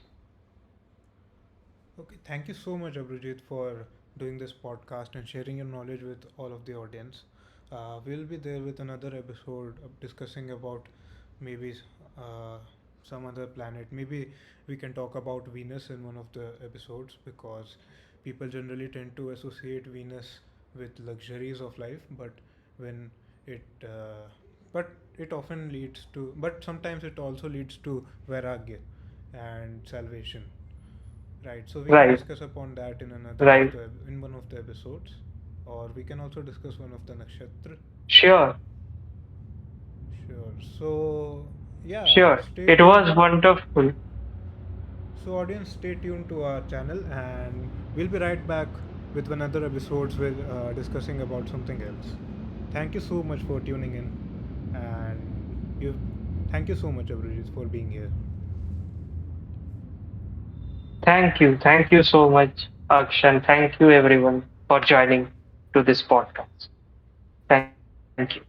Okay, thank you so much, Abhijit, for doing this podcast and sharing your knowledge with all of the audience. We'll be there with another episode of discussing about maybe uh, some other planet. Maybe we can talk about Venus in one of the episodes because people generally tend to associate Venus with luxuries of life, but when it but it often leads to, but sometimes it also leads to vairagya and salvation. Right, so we can Right, discuss upon that in another of right. the in one of the episodes, or we can also discuss one of the nakshatra. Sure, Sure. So yeah, sure. stay It was tuned. wonderful. So audience, stay tuned to our channel, and we'll be right back with another episodes with discussing about something else. Thank you so much for tuning in, and you. Thank you so much, Abhijit, for being here. Thank you. Thank you so much, Akshan. Thank you, everyone, for joining to this podcast. Thank you.